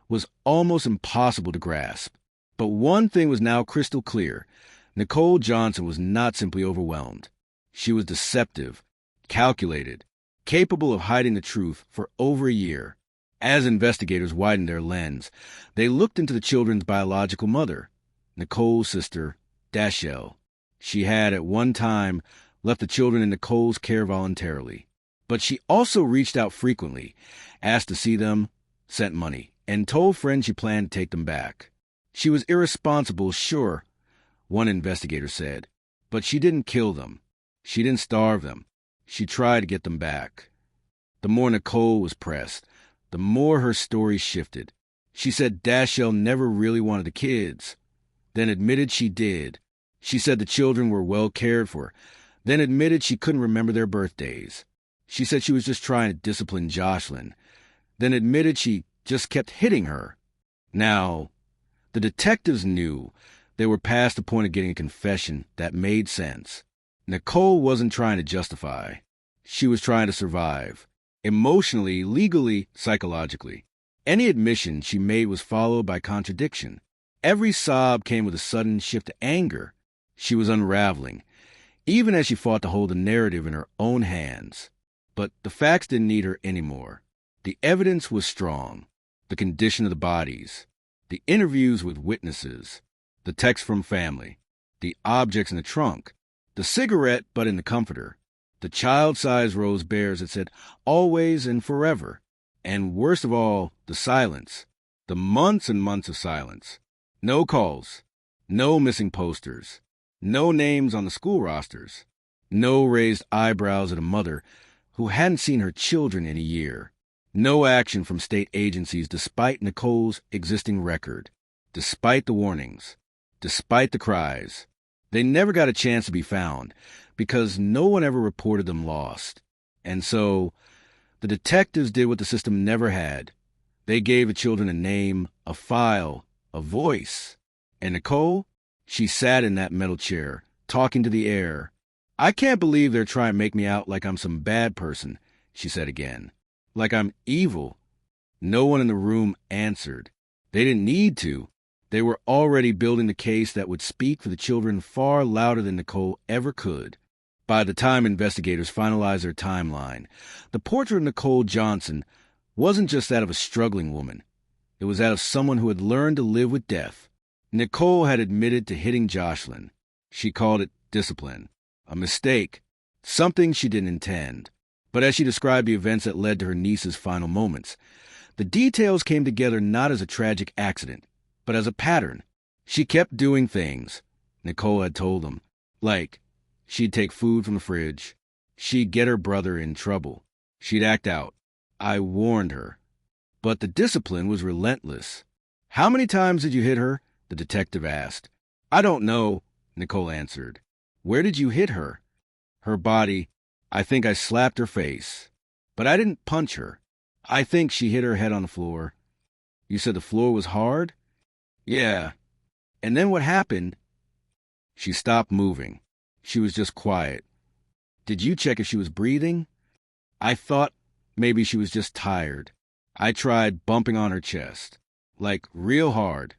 was almost impossible to grasp. But one thing was now crystal clear. Nicole Johnson was not simply overwhelmed. She was deceptive, calculated, capable of hiding the truth for over a year. As investigators widened their lens, they looked into the children's biological mother, Nicole's sister, Dashelle. She had, at one time, left the children in Nicole's care voluntarily. But she also reached out frequently, asked to see them, sent money, and told friends she planned to take them back. She was irresponsible, sure, one investigator said, but she didn't kill them. She didn't starve them. She tried to get them back. The more Nicole was pressed, the more her story shifted. She said Dashelle never really wanted the kids, then admitted she did. She said the children were well cared for, then admitted she couldn't remember their birthdays. She said she was just trying to discipline Joshlyn, then admitted she just kept hitting her. Now, the detectives knew they were past the point of getting a confession that made sense. Nicole wasn't trying to justify. She was trying to survive. Emotionally, legally, psychologically. Any admission she made was followed by contradiction. Every sob came with a sudden shift to anger. She was unraveling, even as she fought to hold the narrative in her own hands. But the facts didn't need her anymore. The evidence was strong. The condition of the bodies, the interviews with witnesses, the text from family, the objects in the trunk, the cigarette butt in the comforter, the child-sized rose bears that said always and forever, and worst of all, the silence, the months and months of silence. No calls, no missing posters, no names on the school rosters, no raised eyebrows at a mother who hadn't seen her children in a year. No action from state agencies despite Nicole's existing record, despite the warnings, despite the cries. They never got a chance to be found because no one ever reported them lost. And so the detectives did what the system never had. They gave the children a name, a file, a voice. And Nicole, she sat in that metal chair, talking to the air. "I can't believe they're trying to make me out like I'm some bad person," she said again. "Like I'm evil." No one in the room answered. They didn't need to. They were already building the case that would speak for the children far louder than Nicole ever could. By the time investigators finalized their timeline, the portrait of Nicole Johnson wasn't just that of a struggling woman. It was that of someone who had learned to live with death. Nicole had admitted to hitting Joshlyn. She called it discipline, a mistake, something she didn't intend. But as she described the events that led to her niece's final moments, the details came together not as a tragic accident, but as a pattern. She kept doing things, Nicole had told them, like she'd take food from the fridge, she'd get her brother in trouble, she'd act out. I warned her. But the discipline was relentless. "How many times did you hit her?" the detective asked. "I don't know," Nicole answered. "Where did you hit her?" "Her body. I think I slapped her face. But I didn't punch her. I think she hit her head on the floor." "You said the floor was hard?" "Yeah." "And then what happened?" She stopped moving. She was just quiet. "Did you check if she was breathing?" "I thought maybe she was just tired. I tried bumping on her chest. Like real hard."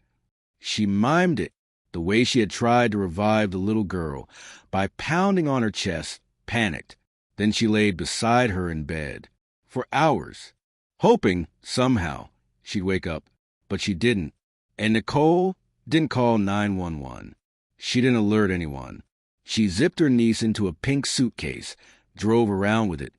She mimed it, the way she had tried to revive the little girl, by pounding on her chest, panicked. Then she laid beside her in bed, for hours, hoping, somehow, she'd wake up. But she didn't. And Nicole, Didn't call 911. She didn't alert anyone. She zipped her niece into a pink suitcase, drove around with it,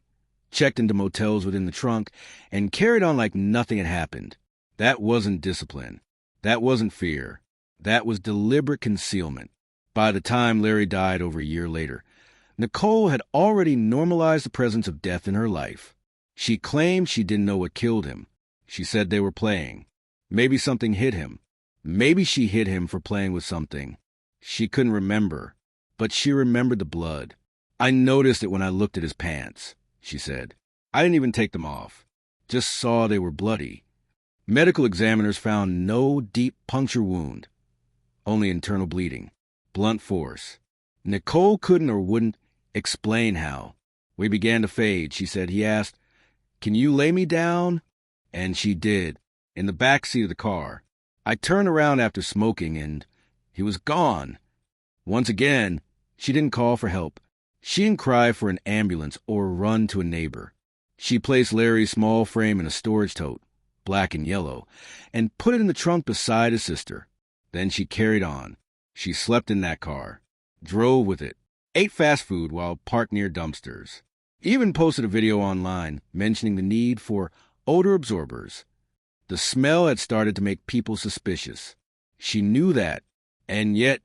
checked into motels within the trunk, and carried on like nothing had happened. That wasn't discipline. That wasn't fear. That was deliberate concealment. By the time Larry died over a year later, Nicole had already normalized the presence of death in her life. She claimed she didn't know what killed him. She said they were playing. Maybe something hit him. Maybe she hit him for playing with something. She couldn't remember, but she remembered the blood. I noticed it when I looked at his pants, she said. I didn't even take them off. Just saw they were bloody. Medical examiners found no deep puncture wound, only internal bleeding, blunt force. Nicole couldn't or wouldn't explain how. We began to fade, she said. He asked, "Can you lay me down?" And she did, in the back seat of the car. I turned around after smoking, and he was gone. Once again, she didn't call for help. She didn't cry for an ambulance or run to a neighbor. She placed Larry's small frame in a storage tote, black and yellow, and put it in the trunk beside his sister. Then she carried on. She slept in that car, drove with it, ate fast food while parked near dumpsters, even posted a video online mentioning the need for odor absorbers. The smell had started to make people suspicious. She knew that, and yet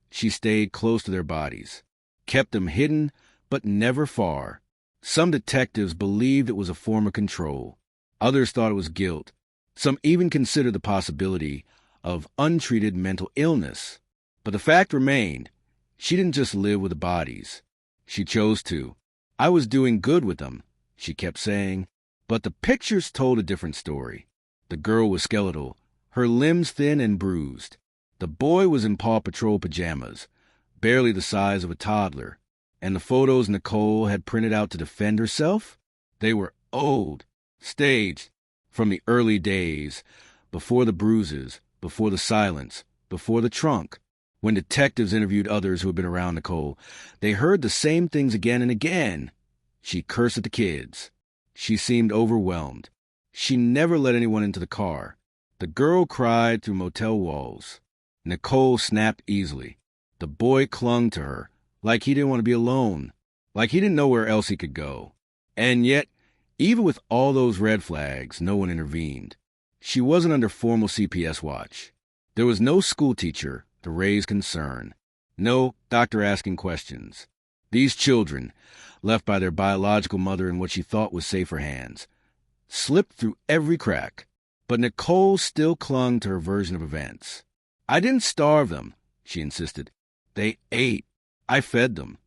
she stayed close to their bodies, kept them hidden, but never far. Some detectives believed it was a form of control. Others thought it was guilt. Some even considered the possibility of untreated mental illness. But the fact remained, she didn't just live with the bodies. She chose to. I was doing good with them, she kept saying. But the pictures told a different story. The girl was skeletal, her limbs thin and bruised. The boy was in Paw Patrol pajamas, barely the size of a toddler. And the photos Nicole had printed out to defend herself? They were old, staged, from the early days, before the bruises, before the silence, before the trunk. When detectives interviewed others who had been around Nicole, they heard the same things again and again. She cursed at the kids. She seemed overwhelmed. She never let anyone into the car. The girl cried through motel walls. Nicole snapped easily. The boy clung to her, like he didn't want to be alone, like he didn't know where else he could go. And yet, even with all those red flags, no one intervened. She wasn't under formal CPS watch. There was no school teacher to raise concern. No doctor asking questions. These children, left by their biological mother in what she thought was safer hands, slipped through every crack. But Nicole still clung to her version of events. I didn't starve them, she insisted. They ate. I fed them.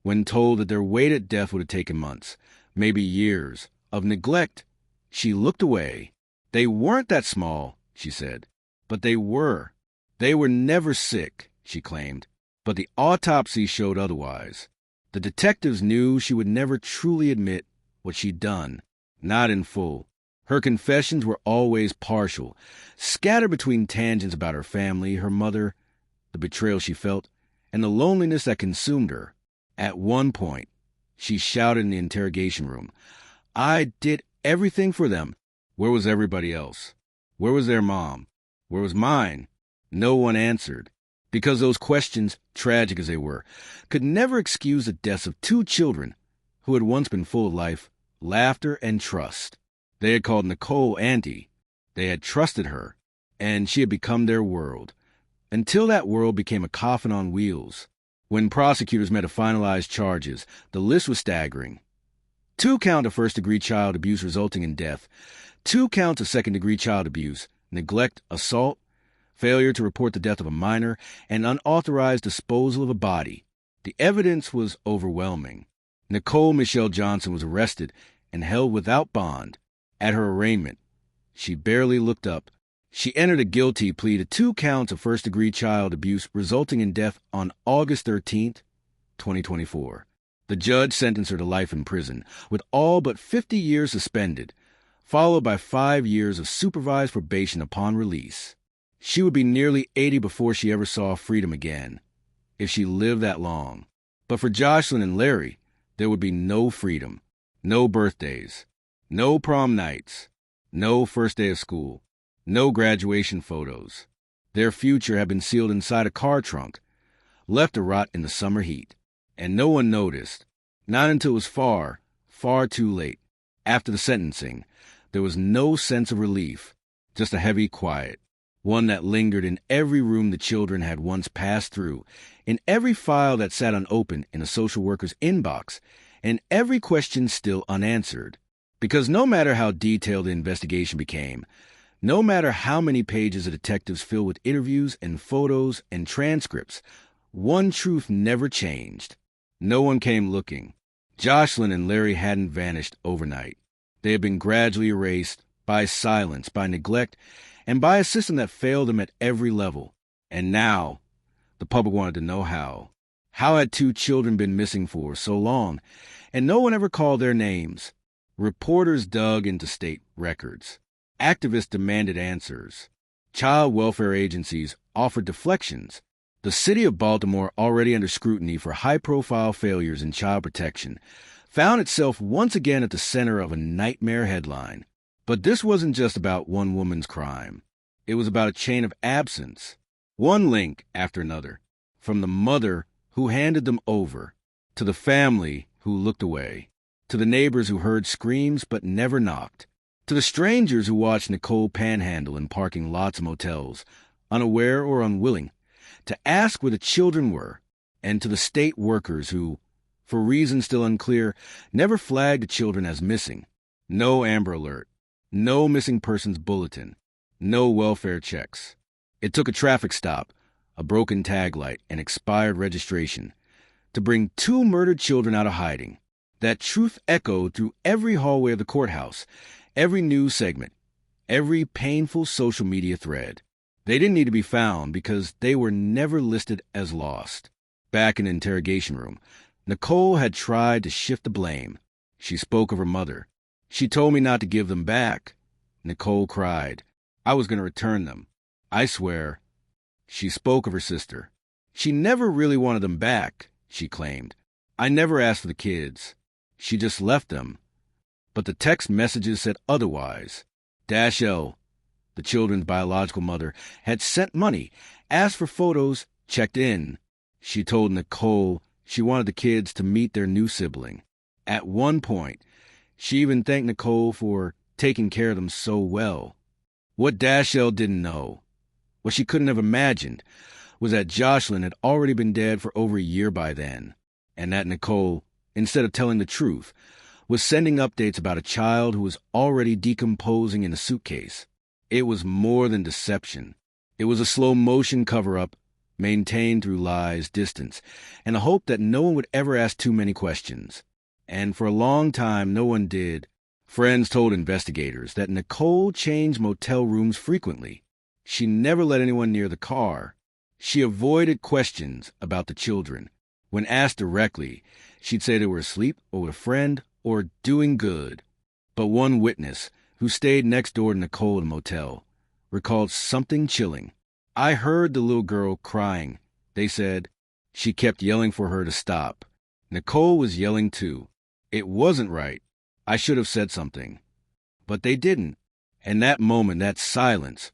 When told that their wait at death would have taken months, maybe years, of neglect, she looked away. They weren't that small, she said, but they were. They were never sick, she claimed, but the autopsy showed otherwise. The detectives knew she would never truly admit what she'd done, not in full. Her confessions were always partial, scattered between tangents about her family, her mother, the betrayal she felt, and the loneliness that consumed her. At one point, she shouted in the interrogation room, "I did everything for them. Where was everybody else? Where was their mom? Where was mine?" No one answered, because those questions, tragic as they were, could never excuse the deaths of two children who had once been full of life, laughter, and trust. They had called Nicole Auntie. They had trusted her, and she had become their world, until that world became a coffin on wheels. When prosecutors met to finalize charges, the list was staggering. 2 counts of first-degree child abuse resulting in death, 2 counts of second-degree child abuse, neglect, assault, failure to report the death of a minor, and unauthorized disposal of a body. The evidence was overwhelming. Nicole Michelle Johnson was arrested and held without bond. At her arraignment, she barely looked up. She entered a guilty plea to 2 counts of first-degree child abuse resulting in death on August 13th, 2024. The judge sentenced her to life in prison, with all but 50 years suspended, followed by 5 years of supervised probation upon release. She would be nearly 80 before she ever saw freedom again, if she lived that long. But for Joshlyn and Larry, there would be no freedom, no birthdays, no prom nights, no first day of school, no graduation photos. Their future had been sealed inside a car trunk, left to rot in the summer heat. And no one noticed, not until it was far, far too late. After the sentencing, there was no sense of relief, just a heavy quiet, one that lingered in every room the children had once passed through, in every file that sat unopened in a social worker's inbox, and every question still unanswered. Because no matter how detailed the investigation became, no matter how many pages the detectives filled with interviews and photos and transcripts, one truth never changed. No one came looking. Joshlyn and Larry hadn't vanished overnight. They had been gradually erased by silence, by neglect, and by a system that failed them at every level. And now, the public wanted to know how. How had two children been missing for so long, and no one ever called their names? Reporters dug into state records. Activists demanded answers. Child welfare agencies offered deflections. The city of Baltimore, already under scrutiny for high-profile failures in child protection, found itself once again at the center of a nightmare headline. But this wasn't just about one woman's crime. It was about a chain of absence, one link after another, from the mother who handed them over, to the family who looked away, to the neighbors who heard screams but never knocked, to the strangers who watched Nicole panhandle in parking lots of motels, unaware or unwilling, to ask where the children were, and to the state workers who, for reasons still unclear, never flagged the children as missing. No Amber Alert, no missing persons bulletin, no welfare checks. It took a traffic stop, a broken tag light, and expired registration to bring two murdered children out of hiding. That truth echoed through every hallway of the courthouse, every news segment, every painful social media thread. They didn't need to be found because they were never listed as lost. Back in the interrogation room, Nicole had tried to shift the blame. She spoke of her mother. She told me not to give them back. Nicole cried. I was going to return them. I swear. She spoke of her sister. She never really wanted them back, she claimed. I never asked for the kids. She just left them. But the text messages said otherwise. L, the children's biological mother, had sent money, asked for photos, checked in. She told Nicole she wanted the kids to meet their new sibling. At one point, she even thanked Nicole for taking care of them so well. What L didn't know, what she couldn't have imagined, was that Joshlyn had already been dead for over a year by then, and that Nicole, instead of telling the truth, was sending updates about a child who was already decomposing in a suitcase. It was more than deception. It was a slow-motion cover-up, maintained through lies, distance, and a hope that no one would ever ask too many questions. And for a long time, no one did. Friends told investigators that Nicole changed motel rooms frequently. She never let anyone near the car. She avoided questions about the children. When asked directly, she'd say they were asleep or with a friend or doing good. But one witness, who stayed next door to Nicole in the motel, recalled something chilling. I heard the little girl crying. They said she kept yelling for her to stop. Nicole was yelling too. It wasn't right. I should have said something. But they didn't. And that moment, that silence,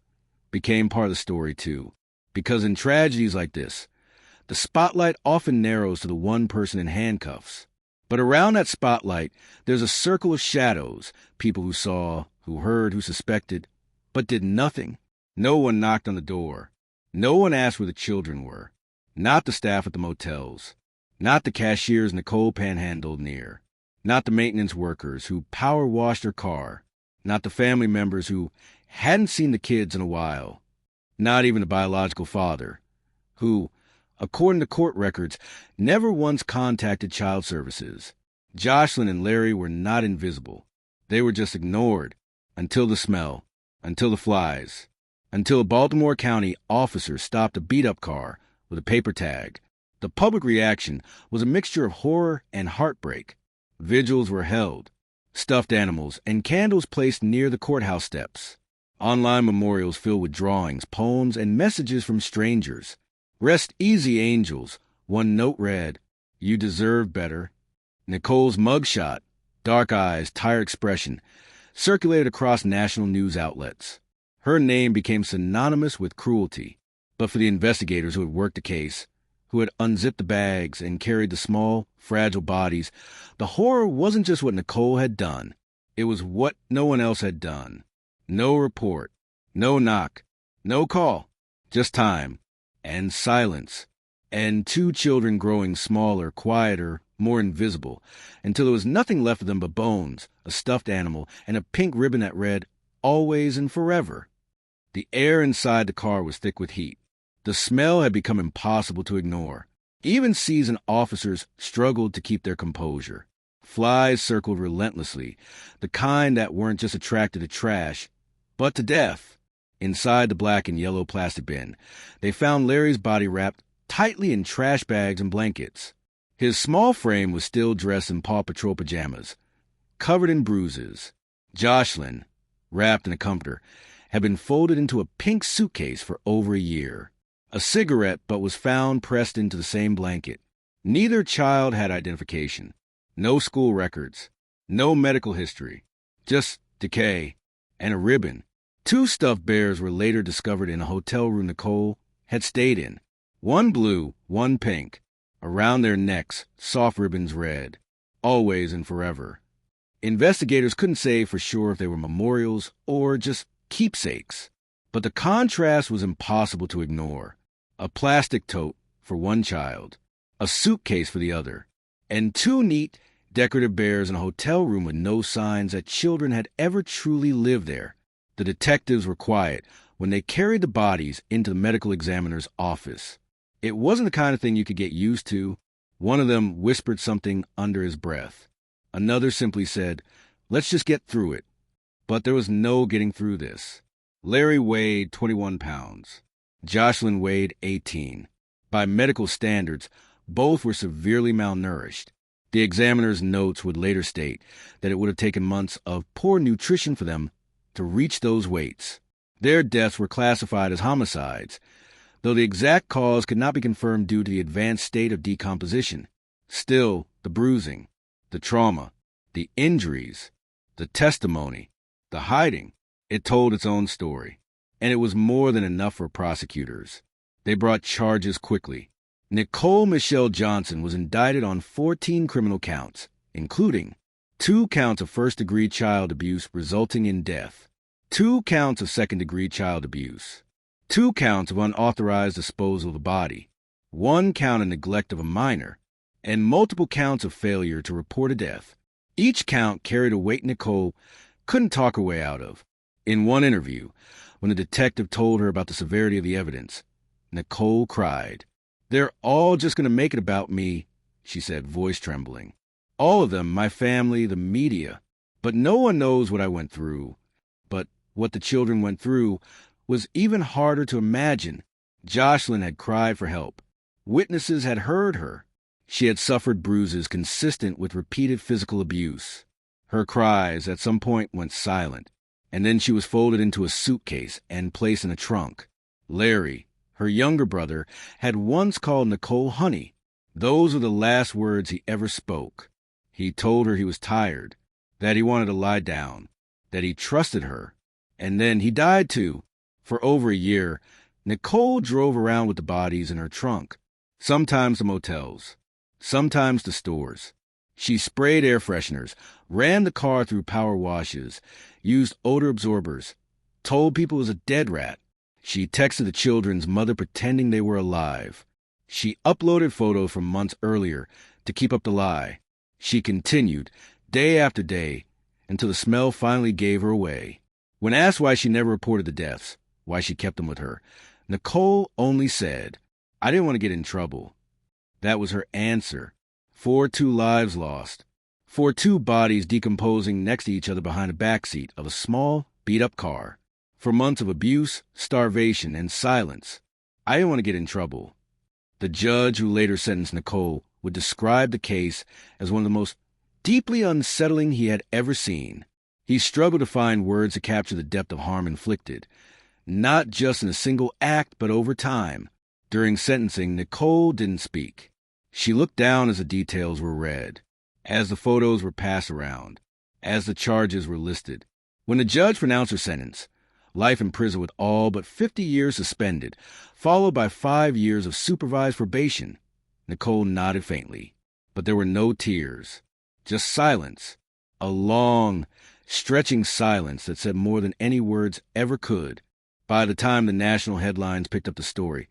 became part of the story too. Because in tragedies like this, the spotlight often narrows to the one person in handcuffs. But around that spotlight, there's a circle of shadows, people who saw, who heard, who suspected, but did nothing. No one knocked on the door. No one asked where the children were. Not the staff at the motels. Not the cashiers Nicole panhandled near. Not the maintenance workers who power washed her car. Not the family members who hadn't seen the kids in a while. Not even the biological father, who, according to court records, never once contacted child services. Joshlyn and Larry were not invisible. They were just ignored until the smell, until the flies, until a Baltimore County officer stopped a beat-up car with a paper tag. The public reaction was a mixture of horror and heartbreak. Vigils were held, stuffed animals, and candles placed near the courthouse steps. Online memorials filled with drawings, poems, and messages from strangers. Rest easy, angels. One note read, "You deserve better." Nicole's mugshot, dark eyes, tired expression, circulated across national news outlets. Her name became synonymous with cruelty. But for the investigators who had worked the case, who had unzipped the bags and carried the small, fragile bodies, the horror wasn't just what Nicole had done. It was what no one else had done. No report, no knock, no call, just time and silence, and 2 children growing smaller, quieter, more invisible, until there was nothing left of them but bones, a stuffed animal, and a pink ribbon that read, "Always and Forever." The air inside the car was thick with heat. The smell had become impossible to ignore. Even seasoned officers struggled to keep their composure. Flies circled relentlessly, the kind that weren't just attracted to trash, but to death. Inside the black and yellow plastic bin, they found Larry's body wrapped tightly in trash bags and blankets. His small frame was still dressed in Paw Patrol pajamas, covered in bruises. Joshlyn, wrapped in a comforter, had been folded into a pink suitcase for over a year. A cigarette but was found pressed into the same blanket. Neither child had identification. No school records. No medical history. Just decay and a ribbon. 2 stuffed bears were later discovered in a hotel room Nicole had stayed in. One blue, one pink. Around their necks, soft ribbons red. Always and forever. Investigators couldn't say for sure if they were memorials or just keepsakes. But the contrast was impossible to ignore. A plastic tote for one child, a suitcase for the other, and 2 neat, decorative bears in a hotel room with no signs that children had ever truly lived there. The detectives were quiet when they carried the bodies into the medical examiner's office. It wasn't the kind of thing you could get used to. One of them whispered something under his breath. Another simply said, "Let's just get through it." But there was no getting through this. Larry weighed 21 pounds. Joshlyn weighed 18. By medical standards, both were severely malnourished. The examiner's notes would later state that it would have taken months of poor nutrition for them to reach those weights. Their deaths were classified as homicides, though the exact cause could not be confirmed due to the advanced state of decomposition. Still, the bruising, the trauma, the injuries, the testimony, the hiding, it told its own story. And it was more than enough for prosecutors. They brought charges quickly. Nicole Michelle Johnson was indicted on 14 criminal counts, including 2 counts of first-degree child abuse resulting in death, 2 counts of second-degree child abuse, 2 counts of unauthorized disposal of a body, 1 count of neglect of a minor, and multiple counts of failure to report a death. Each count carried a weight Nicole couldn't talk her way out of. In one interview, when the detective told her about the severity of the evidence, Nicole cried. "They're all just going to make it about me," she said, voice trembling. "All of them, my family, the media. But no one knows what I went through. But what the children went through was even harder to imagine." Joshlyn had cried for help. Witnesses had heard her. She had suffered bruises consistent with repeated physical abuse. Her cries at some point went silent, and then she was folded into a suitcase and placed in a trunk. Larry, her younger brother, had once called Nicole honey. Those were the last words he ever spoke. He told her he was tired, that he wanted to lie down, that he trusted her, and then he died too. For over a year, Nicole drove around with the bodies in her trunk, sometimes to motels, sometimes to stores. She sprayed air fresheners, ran the car through power washes, used odor absorbers, told people it was a dead rat. She texted the children's mother pretending they were alive. She uploaded photos from months earlier to keep up the lie. She continued, day after day, until the smell finally gave her away. When asked why she never reported the deaths, why she kept them with her, Nicole only said, "I didn't want to get in trouble." That was her answer. For 2 lives lost. For 2 bodies decomposing next to each other behind the backseat of a small, beat-up car. For months of abuse, starvation, and silence. "I didn't want to get in trouble." The judge who later sentenced Nicole would describe the case as one of the most deeply unsettling he had ever seen. He struggled to find words to capture the depth of harm inflicted, not just in a single act, but over time. During sentencing, Nicole didn't speak. She looked down as the details were read, as the photos were passed around, as the charges were listed. When the judge pronounced her sentence, Life in prison with all but 50 years suspended, followed by 5 years of supervised probation. Nicole nodded faintly, but there were no tears, just silence, a long, stretching silence that said more than any words ever could. By the time the national headlines picked up the story,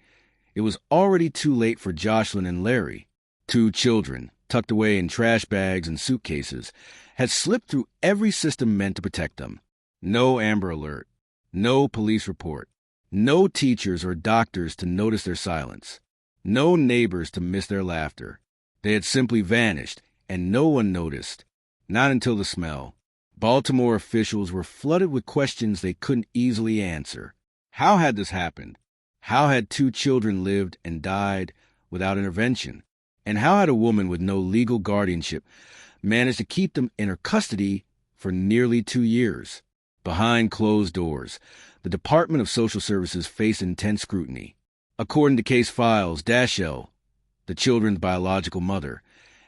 it was already too late for Joshlyn and Larry. 2 children, tucked away in trash bags and suitcases, had slipped through every system meant to protect them. No Amber Alert, no police report, no teachers or doctors to notice their silence, no neighbors to miss their laughter. They had simply vanished, and no one noticed. Not until the smell. Baltimore officials were flooded with questions they couldn't easily answer. How had this happened? How had 2 children lived and died without intervention? And how had a woman with no legal guardianship managed to keep them in her custody for nearly 2 years? Behind closed doors, the Department of Social Services faced intense scrutiny. According to case files, Dashell, the children's biological mother,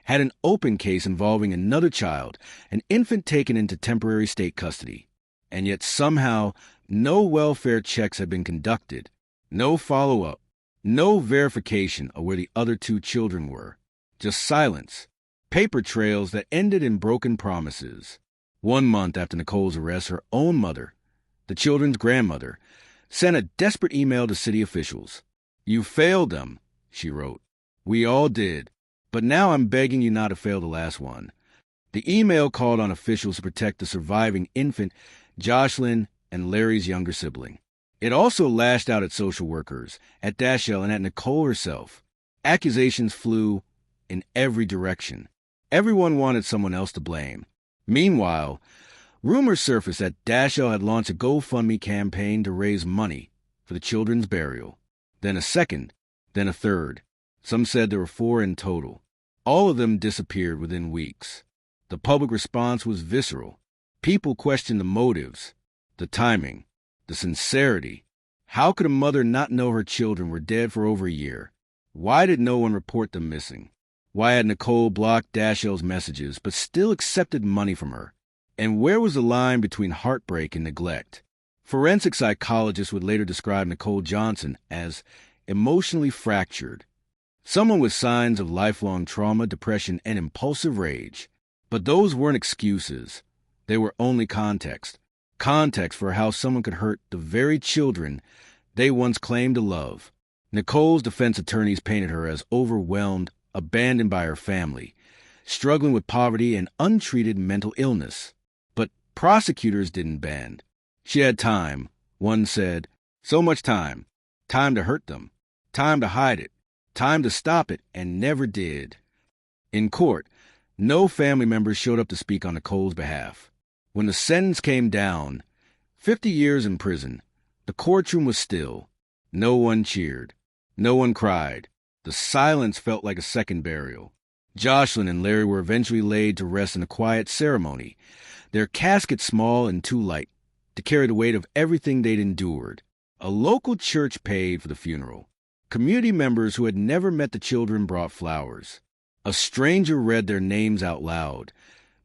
had an open case involving another child, an infant taken into temporary state custody. And yet somehow no welfare checks had been conducted, no follow-up, no verification of where the other 2 children were. Just silence, paper trails that ended in broken promises. 1 month after Nicole's arrest, her own mother, the children's grandmother, sent a desperate email to city officials. "You failed them," she wrote. "We all did, but now I'm begging you not to fail the last one." The email called on officials to protect the surviving infant, Joshlyn, and Larry's younger sibling. It also lashed out at social workers, at Dashell, and at Nicole herself. Accusations flew in every direction. Everyone wanted someone else to blame. Meanwhile, rumors surfaced that Dashell had launched a GoFundMe campaign to raise money for the children's burial. Then a second, then a third. Some said there were 4 in total. All of them disappeared within weeks. The public response was visceral. People questioned the motives, the timing, the sincerity. How could a mother not know her children were dead for over a year? Why did no one report them missing? Why had Nicole blocked Dashell's messages but still accepted money from her? And where was the line between heartbreak and neglect? Forensic psychologists would later describe Nicole Johnson as emotionally fractured, someone with signs of lifelong trauma, depression, and impulsive rage. But those weren't excuses. They were only context. Context for how someone could hurt the very children they once claimed to love. Nicole's defense attorneys painted her as overwhelmed, abandoned by her family, struggling with poverty and untreated mental illness. But prosecutors didn't bend. She had time. One said, so much time. Time to hurt them. Time to hide it. Time to stop it, and never did. In court, no family members showed up to speak on Nicole's behalf. When the sentence came down, 50 years in prison, the courtroom was still. No one cheered. No one cried. The silence felt like a second burial. Joshlyn and Larry were eventually laid to rest in a quiet ceremony, their casket small and too light to carry the weight of everything they'd endured. A local church paid for the funeral. Community members who had never met the children brought flowers. A stranger read their names out loud,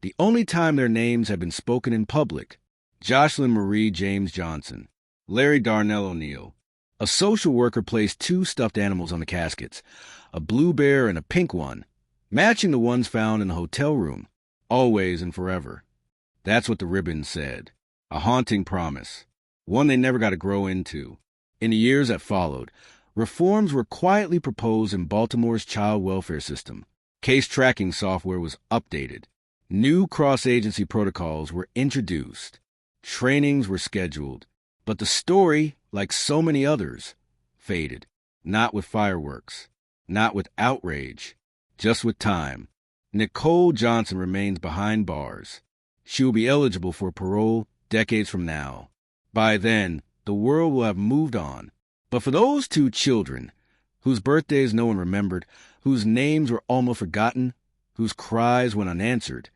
the only time their names had been spoken in public. Joshlyn Marie James Johnson, Larry Darnell O'Neill. A social worker placed 2 stuffed animals on the caskets, a blue bear and a pink one, matching the ones found in the hotel room, always and forever. That's what the ribbon said. A haunting promise, one they never got to grow into. In the years that followed, reforms were quietly proposed in Baltimore's child welfare system. Case tracking software was updated. New cross-agency protocols were introduced. Trainings were scheduled. But the story, like so many others, faded. Not with fireworks. Not with outrage. Just with time. Nicole Johnson remains behind bars. She will be eligible for parole decades from now. By then, the world will have moved on. But for those 2 children, whose birthdays no one remembered, whose names were almost forgotten, whose cries went unanswered,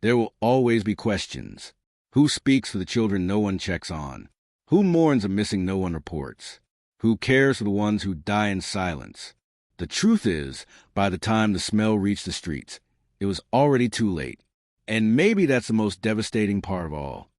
there will always be questions. Who speaks for the children no one checks on? Who mourns a missing no one reports? Who cares for the ones who die in silence? The truth is, by the time the smell reached the streets, it was already too late. And maybe that's the most devastating part of all.